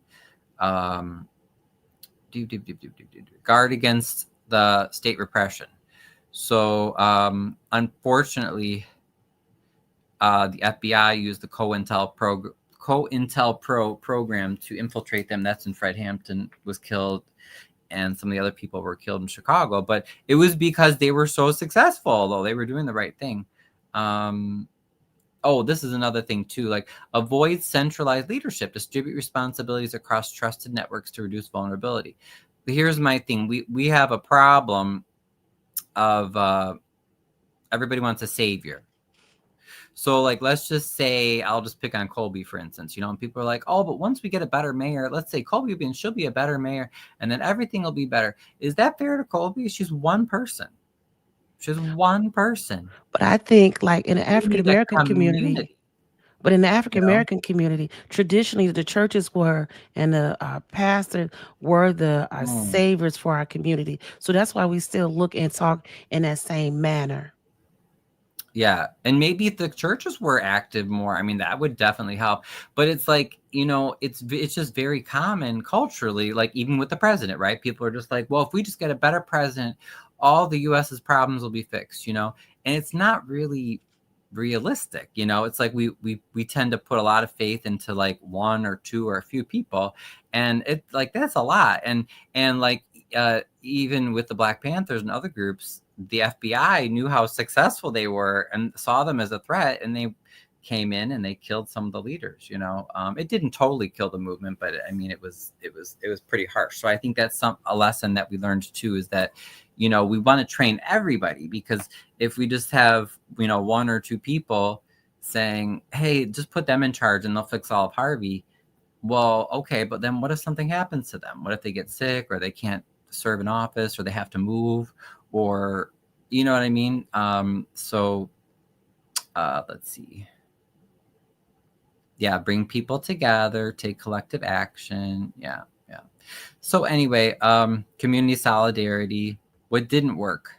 Guard against the state repression. So unfortunately, the FBI used the COINTELPRO program to infiltrate them. That's when Fred Hampton was killed, and some of the other people were killed in Chicago. But it was because they were so successful, although they were doing the right thing. This is another thing too, like avoid centralized leadership, distribute responsibilities across trusted networks to reduce vulnerability. But here's my thing. We have a problem of everybody wants a savior. So like, let's just say, I'll just pick on Colby, for instance, you know, and people are like, oh, but once we get a better mayor, let's say Colby, she'll be a better mayor, and then everything will be better. Is that fair to Colby? She's one person. She's one person. But I think, like, in the We African need a American community, community, but in the you African know? American community, traditionally the churches were and the pastors were the Mm. saviors for our community. So that's why we still look and talk in that same manner. Yeah. And maybe if the churches were active more, I mean, that would definitely help. But it's like, you know, it's just very common culturally, like even with the president, right? People are just like, well, if we just get a better president, all the US's problems will be fixed, you know? And it's not really realistic, you know? It's like we tend to put a lot of faith into like one or two or a few people, and it's like that's a lot. And like even with the Black Panthers and other groups, the FBI knew how successful they were and saw them as a threat, and they came in and they killed some of the leaders. You know, it didn't totally kill the movement, but I mean, it was pretty harsh. So I think that's a lesson that we learned too, is that, you know, we want to train everybody, because if we just have, you know, one or two people saying, hey, just put them in charge and they'll fix all of Harvey. Well, okay, but then what if something happens to them? What if they get sick, or they can't serve in office, or they have to move, or, you know what I mean? So let's see. Yeah, bring people together, take collective action. Yeah. So anyway, community solidarity. What didn't work?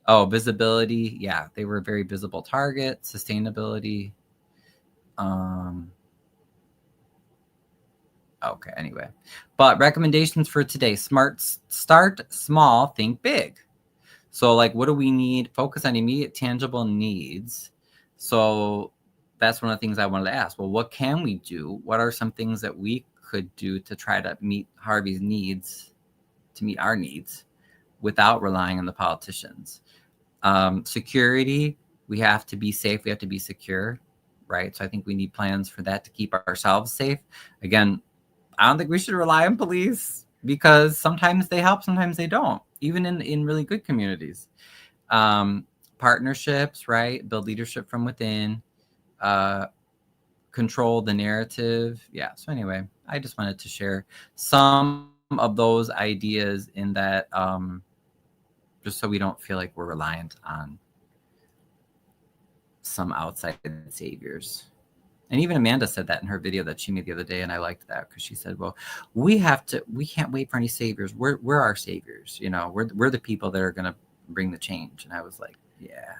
Oh, visibility. Yeah, they were a very visible target. Sustainability. Okay, anyway. But recommendations for today: start small, think big. So like, what do we need? Focus on immediate tangible needs. So that's one of the things I wanted to ask. Well, what can we do? What are some things that we could do to try to meet Harvey's needs? to meet our needs without relying on the politicians. Security, we have to be safe. We have to be secure, right? So I think we need plans for that to keep ourselves safe. Again, I don't think we should rely on police because sometimes they help, sometimes they don't, even in really good communities. Partnerships, right? Build leadership from within, control the narrative. Yeah. So anyway, I just wanted to share some of those ideas in that, just so we don't feel like we're reliant on some outside saviors. And even Amanda said that in her video that she made the other day, and I liked that because she said, "Well, we can't wait for any saviors. We're our saviors. You know, we're the people that are going to bring the change." And I was like, "Yeah,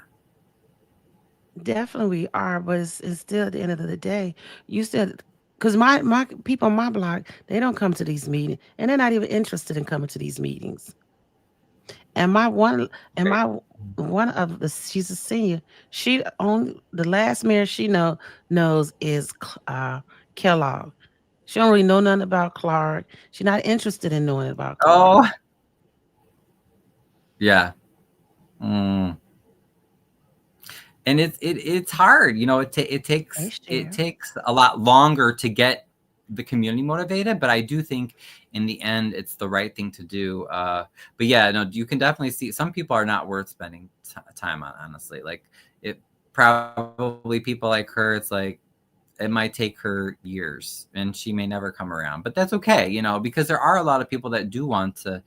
Definitely we are, but it's still at the end of the day, you said, because my people on my block, they don't come to these meetings, and they're not even interested in coming to these meetings. And great." one of the she's a senior. She only the last mayor she knows is Kellogg. She don't really know nothing about Clark. She's not interested in knowing about Clark. Oh, yeah. Mm. And it's hard, you know. It They share. takes a lot longer to get the community motivated, but I do think in the end it's the right thing to do. But yeah, no, you can definitely see some people are not worth spending time on. Honestly, like it probably people like her. It's like it might take her years, and she may never come around. But that's okay, you know, because there are a lot of people that do want to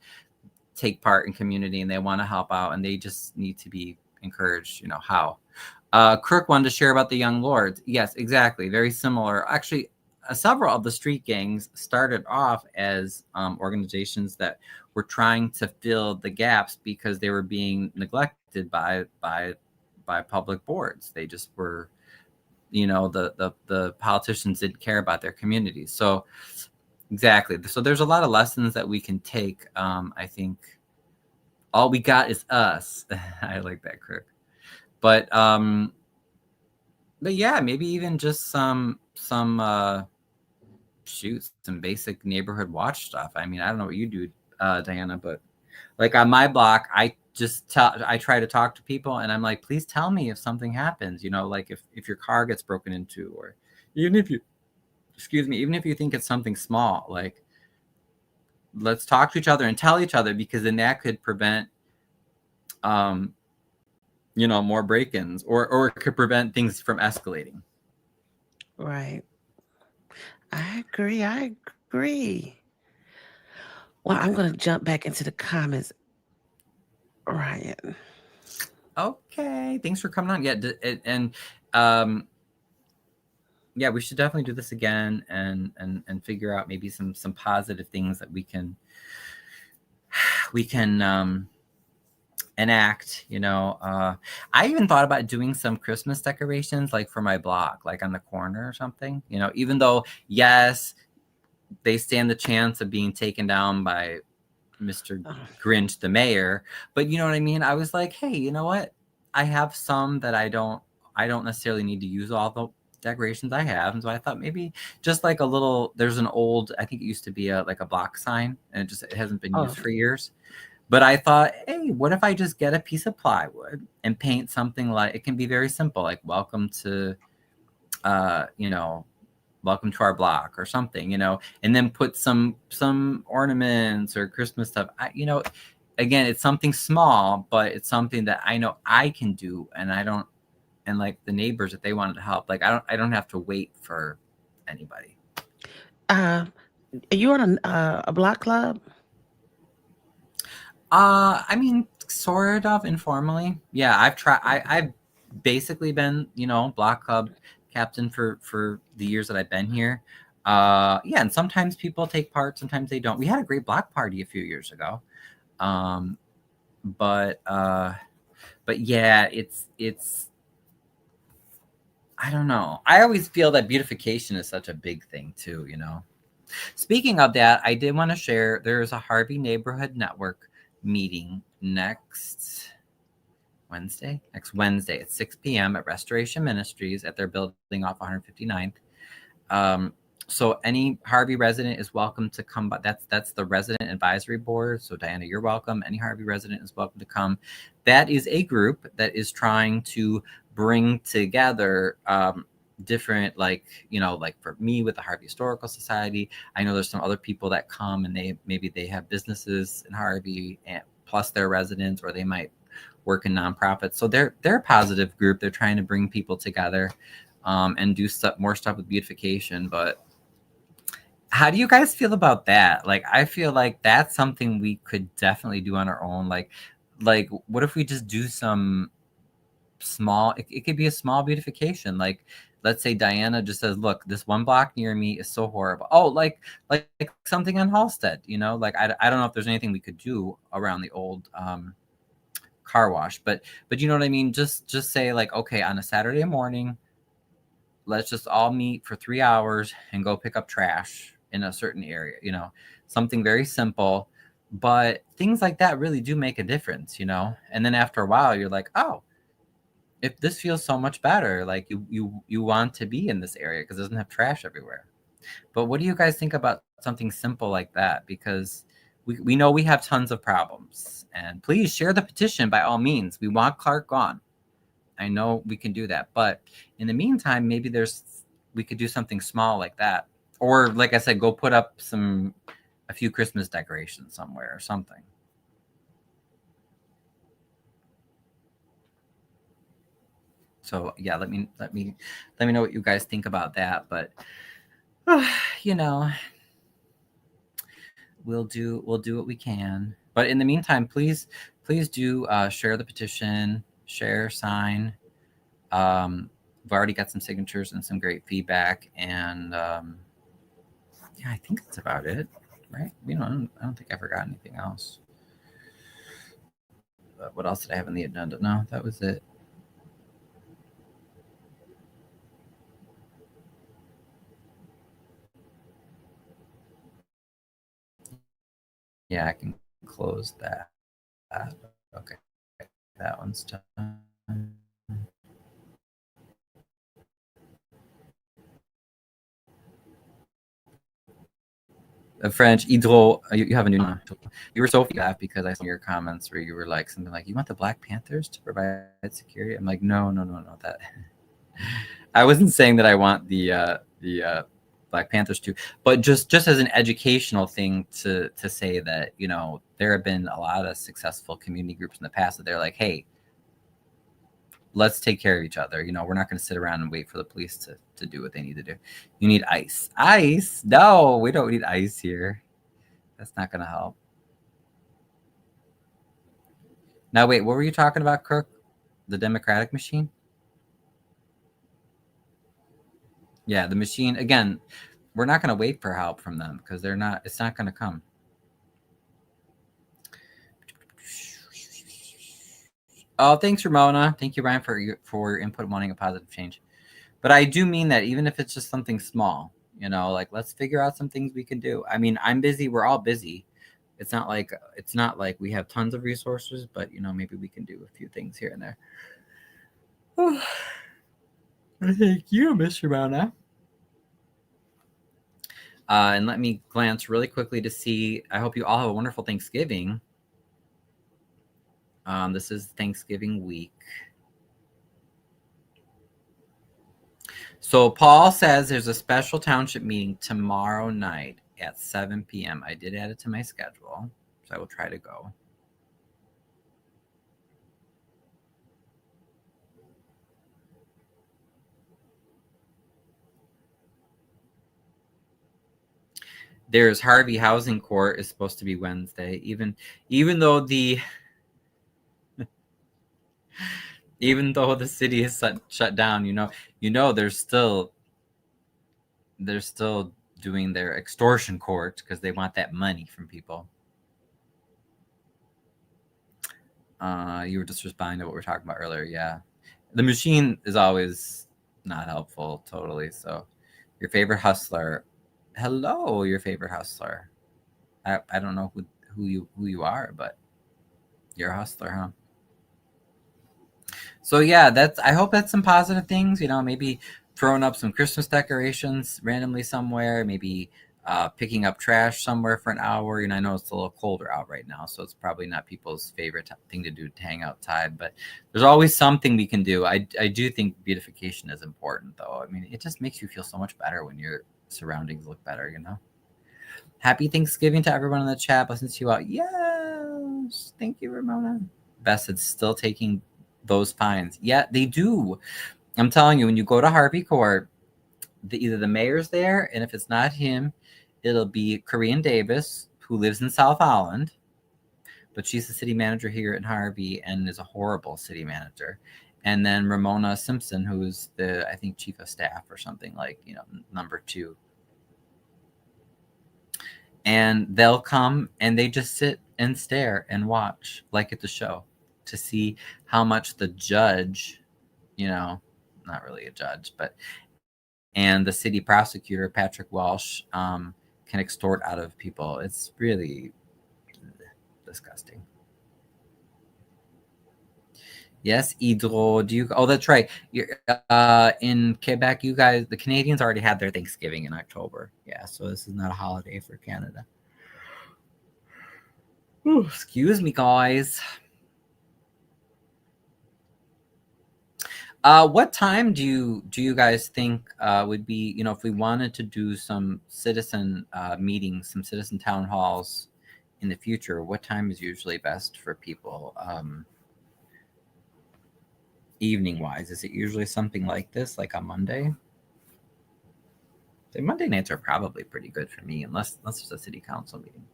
take part in community and they want to help out, and they just need to be encouraged. You know how. Kirk wanted to share about the Young Lords. Yes, exactly. Very similar. Actually, several of the street gangs started off as organizations that were trying to fill the gaps because they were being neglected by public boards. They just were, you know, the politicians didn't care about their communities. So exactly. So there's a lot of lessons that we can take. I think all we got is us. I like that, Kirk. But yeah, maybe even just some some basic neighborhood watch stuff. I mean, I don't know what you do, Diana, but like on my block, I try to talk to people, and I'm like, please tell me if something happens. You know, like if your car gets broken into, or even if you, excuse me, even if you think it's something small, like let's talk to each other and tell each other, because then that could prevent you know, more break-ins, or it could prevent things from escalating. Right. I agree. I agree. Well, I'm gonna jump back into the comments, Ryan. Okay, thanks for coming on. Yeah, and um, yeah, we should definitely do this again and figure out maybe some positive things that we can enact. You know, I even thought about doing some Christmas decorations, like for my block, like on the corner or something. You know, even though yes, they stand the chance of being taken down by Mr. Grinch, the mayor. But you know what I mean? I was like, hey, you know what? I have some that I don't necessarily need to use all the decorations I have. And so I thought maybe just like a little, there's an old, I think it used to be like a block sign, and it hasn't been Oh, used for years. But I thought, hey, what if I just get a piece of plywood and paint something, like it can be very simple, like welcome to you know, welcome to our block or something, you know, and then put some ornaments or Christmas stuff. You know, again, it's something small, but it's something that I know I can do, and I don't, and like the neighbors, if they wanted to help, like I don't have to wait for anybody. uh, you on a block club? I mean, sort of informally. Yeah, I've basically been, you know, block club captain for the years that I've been here. Yeah, and sometimes people take part, sometimes they don't. We had a great block party a few years ago. Um, but yeah, it's I don't know. I always feel that beautification is such a big thing too, you know. Speaking of that, I did want to share there's a Harvey Neighborhood Network meeting next Wednesday at 6 p.m. at Restoration Ministries at their building off 159th. So any Harvey resident is welcome to come, but that's the resident advisory board. So Diana, you're welcome. Any Harvey resident is welcome to come. That is a group that is trying to bring together different, like, like for me with the Harvey Historical Society, I know there's some other people that come and they have businesses in Harvey and plus their residents, or they might work in nonprofits. So they're a positive group. They're trying to bring people together and do more stuff with beautification. But how do you guys feel about that? Like, I feel like that's something we could definitely do on our own. Like what if we just do some small, it could be a small beautification. Like, let's say Diana just says, look, this one block near me is so horrible. Oh, like something on Halstead, like, I don't know if there's anything we could do around the old car wash, but you know what I mean? Just say, like, okay, on a Saturday morning, let's just all meet for 3 hours and go pick up trash in a certain area, something very simple. But things like that really do make a difference, and then after a while you're like, oh, if this feels so much better, like you want to be in this area because it doesn't have trash everywhere. But what do you guys think about something simple like that? Because we know we have tons of problems, and please share the petition by all means. We want Clark gone. I know we can do that, but in the meantime, maybe we could do something small like that. Or, like I said, go put up a few Christmas decorations somewhere or something. So yeah, let me know what you guys think about that. But we'll do what we can. But in the meantime, please do share the petition, sign. We've already got some signatures and some great feedback, and yeah, I think that's about it, right? I don't think I forgot anything else. But what else did I have on the agenda? No, that was it. Yeah, I can close that. Okay, that one's done. French, Hydro, you have a new name. You were so laughed because I saw your comments where you were like something like, you want the Black Panthers to provide security? I'm like, no, that. I wasn't saying that I want the Black Panthers to, but just as an educational thing to say that, there have been a lot of successful community groups in the past that they're like, hey, let's take care of each other. We're not going to sit around and wait for the police to do what they need to do. You need ice. Ice? No, we don't need ice here. That's not going to help. Now, wait, what were you talking about, Crook? The Democratic machine? Yeah, the machine. Again, we're not going to wait for help from them because it's not going to come. Oh, thanks, Ramona. Thank you, Ryan, for your input, wanting a positive change. But I do mean that, even if it's just something small, like, let's figure out some things we can do. I mean, I'm busy. We're all busy. It's not like we have tons of resources, but maybe we can do a few things here and there. Thank you, Miss Ramona. And let me glance really quickly to see. I hope you all have a wonderful Thanksgiving. This is Thanksgiving week. So Paul says there's a special township meeting tomorrow night at 7 p.m. I did add it to my schedule, so I will try to go. There's Harvey Housing Court is supposed to be Wednesday, even though the even though the city is shut down, they're still doing their extortion court because they want that money from people. You were just responding to what we were talking about earlier. Yeah, the machine is always not helpful, totally. So, your favorite hustler. Hello, your favorite hustler. I don't know who you are, but you're a hustler, huh? So yeah, I hope that's some positive things. Maybe throwing up some Christmas decorations randomly somewhere, maybe picking up trash somewhere for an hour. And I know it's a little colder out right now, so it's probably not people's favorite thing to do to hang outside, but there's always something we can do. I do think beautification is important, though. I mean, it just makes you feel so much better when your surroundings look better, you know? Happy Thanksgiving to everyone in the chat. Blessings to you all. Yes. Thank you, Ramona. Bess is still taking those fines. Yeah, they do. I'm telling you, when you go to Harvey Court, either the mayor's there, and if it's not him, it'll be Corinne Davis, who lives in South Holland, but she's the city manager here in Harvey and is a horrible city manager. And then Ramona Simpson, who's the, I think, chief of staff or something, like, you know, number 2. And they'll come and they just sit and stare and watch, like at the show, to see how much the judge, you know, not really a judge, but, and the city prosecutor, Patrick Walsh, can extort out of people. It's really disgusting. Yes, Idro, do you? Oh, that's right. You're in Quebec. You guys, the Canadians already had their Thanksgiving in October. Yeah, so this is not a holiday for Canada. Ooh, excuse me, guys. What time do you guys think would be, you know, if we wanted to do some citizen meetings, some citizen town halls in the future? What time is usually best for people? Evening wise, is it usually something like this, like on Monday? The Monday nights are probably pretty good for me, unless there's a city council meeting.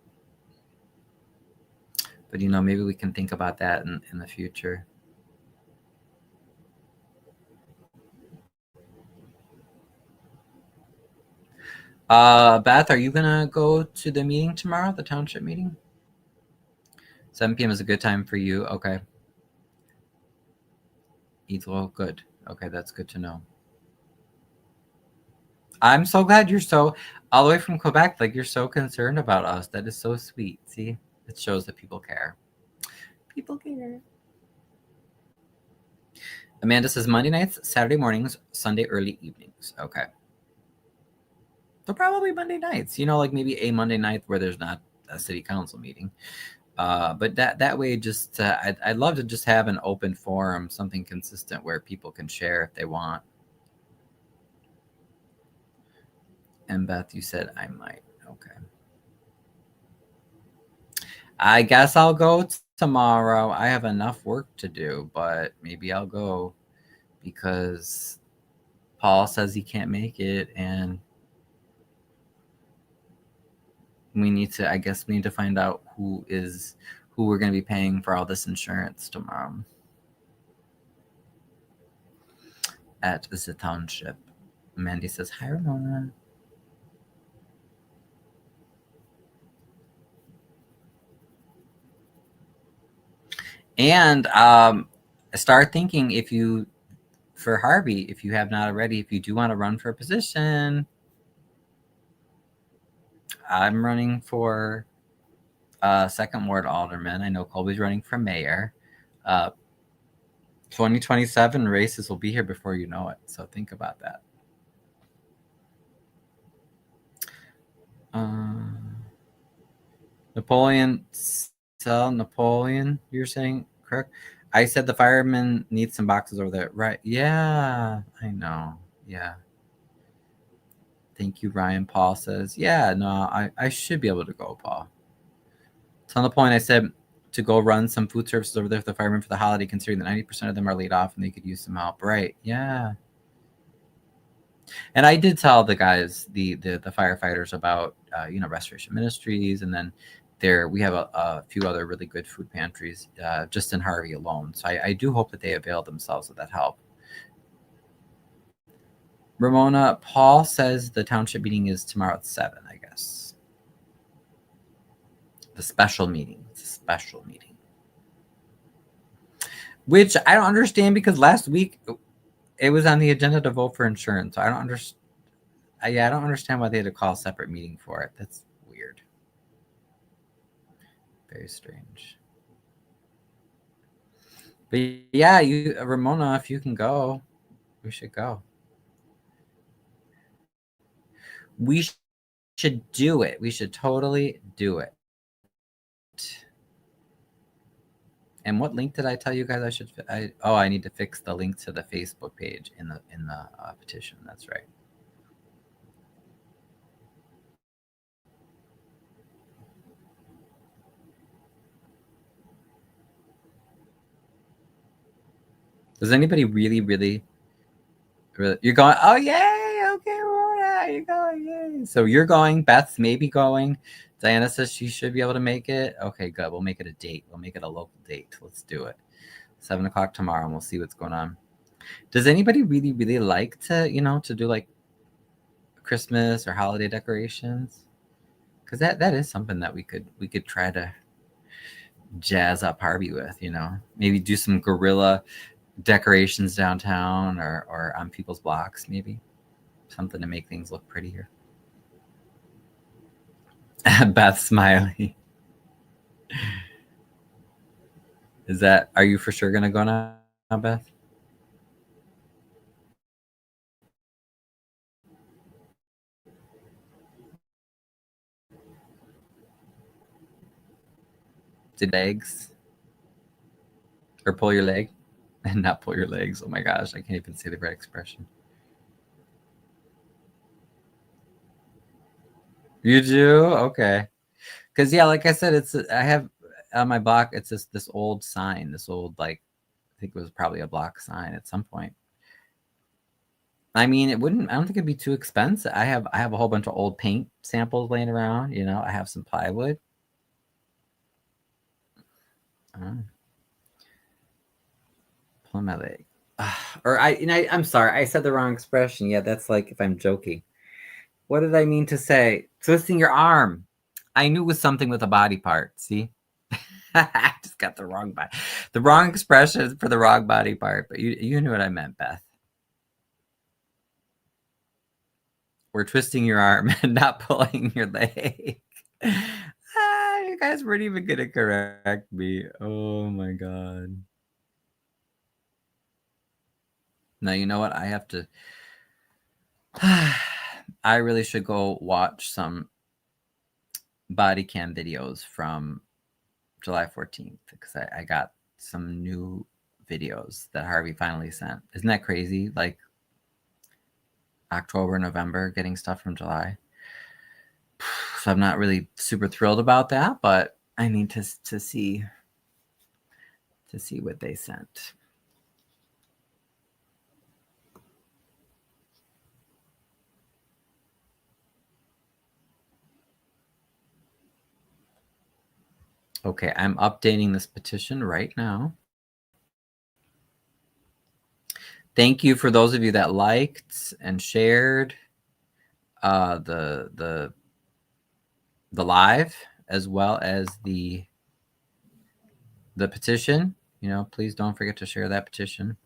But, you know, maybe we can think about that in the future. Beth, are you gonna go to the meeting tomorrow, the township meeting? 7 p.m. is a good time for you. Okay. Idlo, good. Okay, that's good to know. I'm so glad you're so, all the way from Quebec, like, you're so concerned about us. That is so sweet. See, it shows that people care. People care. Amanda says Monday nights, Saturday mornings, Sunday early evenings. Okay. So probably Monday nights, you know, like maybe a Monday night where there's not a city council meeting. But that way, just I'd love to just have an open forum, something consistent where people can share if they want. And Beth, you said I might. Okay. I guess I'll go tomorrow. I have enough work to do, but maybe I'll go because Paul says he can't make it, and we need to, I guess we need to find out who we're going to be paying for all this insurance tomorrow at the township. Mandy says, hi, Ramona. And start thinking, if you, for Harvey, if you have not already, if you do want to run for a position, I'm running for second ward alderman. I know Colby's running for mayor. 2027 races will be here before you know it. So think about that. Napoleon, you're saying, correct? I said the firemen need some boxes over there. Right. Yeah, I know. Yeah. Thank you, Ryan. Paul says, yeah, no, I should be able to go, Paul. So on the point, I said to go run some food services over there for the firemen for the holiday, considering that 90% of them are laid off and they could use some help. Right. Yeah. And I did tell the guys, the firefighters about, you know, Restoration Ministries, and then we have a few other really good food pantries just in Harvey alone. So I do hope that they avail themselves of that help. Ramona, Paul says the township meeting is tomorrow at 7, I guess. The special meeting. It's a special meeting. Which I don't understand, because last week it was on the agenda to vote for insurance. So I don't understand. I don't understand why they had to call a separate meeting for it. That's weird. Very strange. But yeah, Ramona, if you can go, we should go. We should do it. We should totally do it. And what link did I tell you guys I should? I need to fix the link to the Facebook page in the petition. That's right. Does anybody really? You're going? Oh yay! Okay, Rhoda, you're going! Yay! So you're going. Beth's maybe going. Diana says she should be able to make it. Okay, good. We'll make it a date. We'll make it a local date. Let's do it. 7 o'clock tomorrow, and we'll see what's going on. Does anybody really like to to do like Christmas or holiday decorations? Because that is something that we could try to jazz up Harvey with. Maybe do some guerrilla decorations downtown or on people's blocks, maybe something to make things look prettier. Beth Smiley. Are you for sure gonna go now, Beth? Did legs or pull your leg and not pull your legs? Oh my gosh, I can't even say the right expression. You do? Okay. Because yeah, like I said, I have on my block. It's this old sign, this old I think it was probably a block sign at some point. I mean, I don't think it'd be too expensive. I have a whole bunch of old paint samples laying around. I have some plywood. Pull my leg. I'm sorry, I said the wrong expression. Yeah, that's like if I'm joking. What did I mean to say? Twisting your arm. I knew it was something with a body part. See, I just got the wrong expression for the wrong body part. But you knew what I meant, Beth. We're twisting your arm and not pulling your leg. You guys weren't even gonna correct me. Oh my god. Now you know what? I have to. I really should go watch some body cam videos from July 14th because I got some new videos that Harvey finally sent. Isn't that crazy? Like October, November, getting stuff from July. So I'm not really super thrilled about that, but I need to see what they sent. Okay, I'm updating this petition right now. Thank you for those of you that liked and shared the live as well as the petition. Please don't forget to share that petition.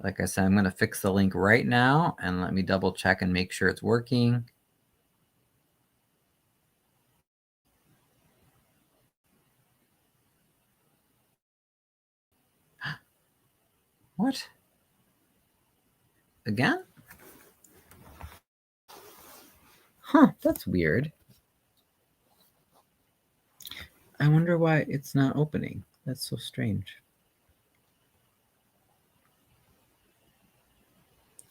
Like I said, I'm going to fix the link right now and let me double check and make sure it's working. What? Again? Huh, that's weird. I wonder why it's not opening. That's so strange.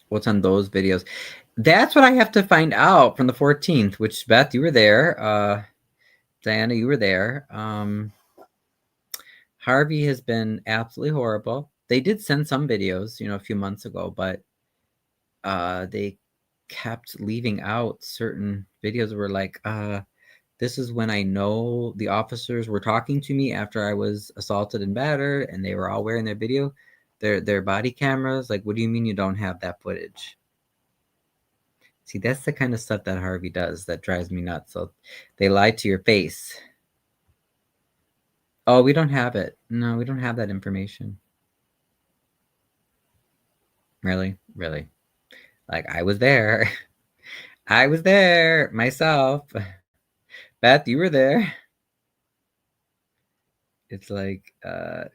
What's on those videos? That's what I have to find out from the 14th, which Beth, you were there. Diana, you were there. Harvey has been absolutely horrible. They did send some videos, a few months ago, but they kept leaving out certain videos that were like, this is when I know the officers were talking to me after I was assaulted and battered, and they were all wearing their body cameras. Like, what do you mean you don't have that footage? See, that's the kind of stuff that Harvey does that drives me nuts. So they lied to your face. Oh, we don't have it. No, we don't have that information. Really? Like, I was there. I was there myself. Beth, you were there. It's like,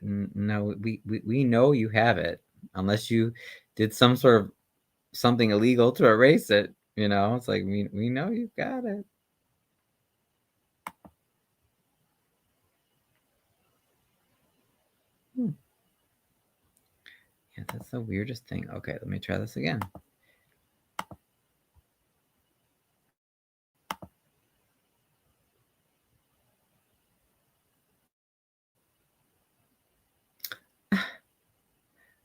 no, we know you have it, unless you did some sort of something illegal to erase it. You know, it's like, we know you've got it. Yeah, that's the weirdest thing. Okay, let me try this again.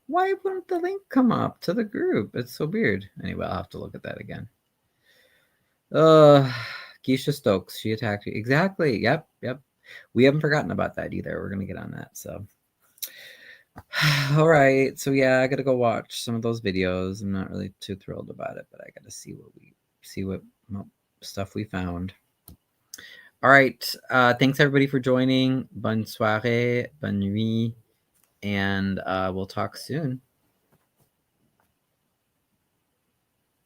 Why wouldn't the link come up to the group? It's so weird. Anyway, I'll have to look at that again. Keisha Stokes, she attacked you. Exactly. Yep. We haven't forgotten about that either. We're gonna get on that. So all right. So yeah, I gotta go watch some of those videos. I'm not really too thrilled about it, but I gotta see what stuff we found. All right. Thanks everybody for joining. Bonne soirée, bonne nuit, and we'll talk soon.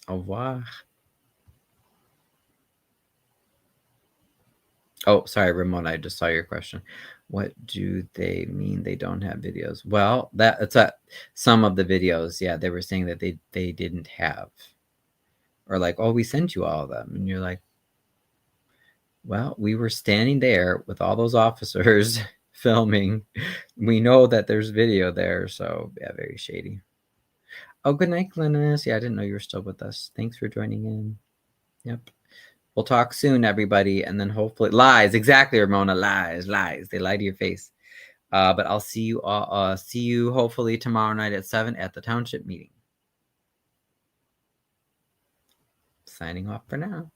Au revoir. Oh, sorry, Ramona, I just saw your question. What do they mean they don't have videos? Well, that's some of the videos. Yeah, they were saying that they didn't have, or like, oh, we sent you all of them, and you're like, well, we were standing there with all those officers filming. We know that there's video there, so yeah, very shady. Oh, good night, Glennis. Yeah, I didn't know you were still with us. Thanks for joining in. Yep. We'll talk soon, everybody, and then hopefully lies. Exactly, Ramona. Lies. They lie to your face. But I'll see you all. See you hopefully tomorrow night at 7 at the township meeting. Signing off for now.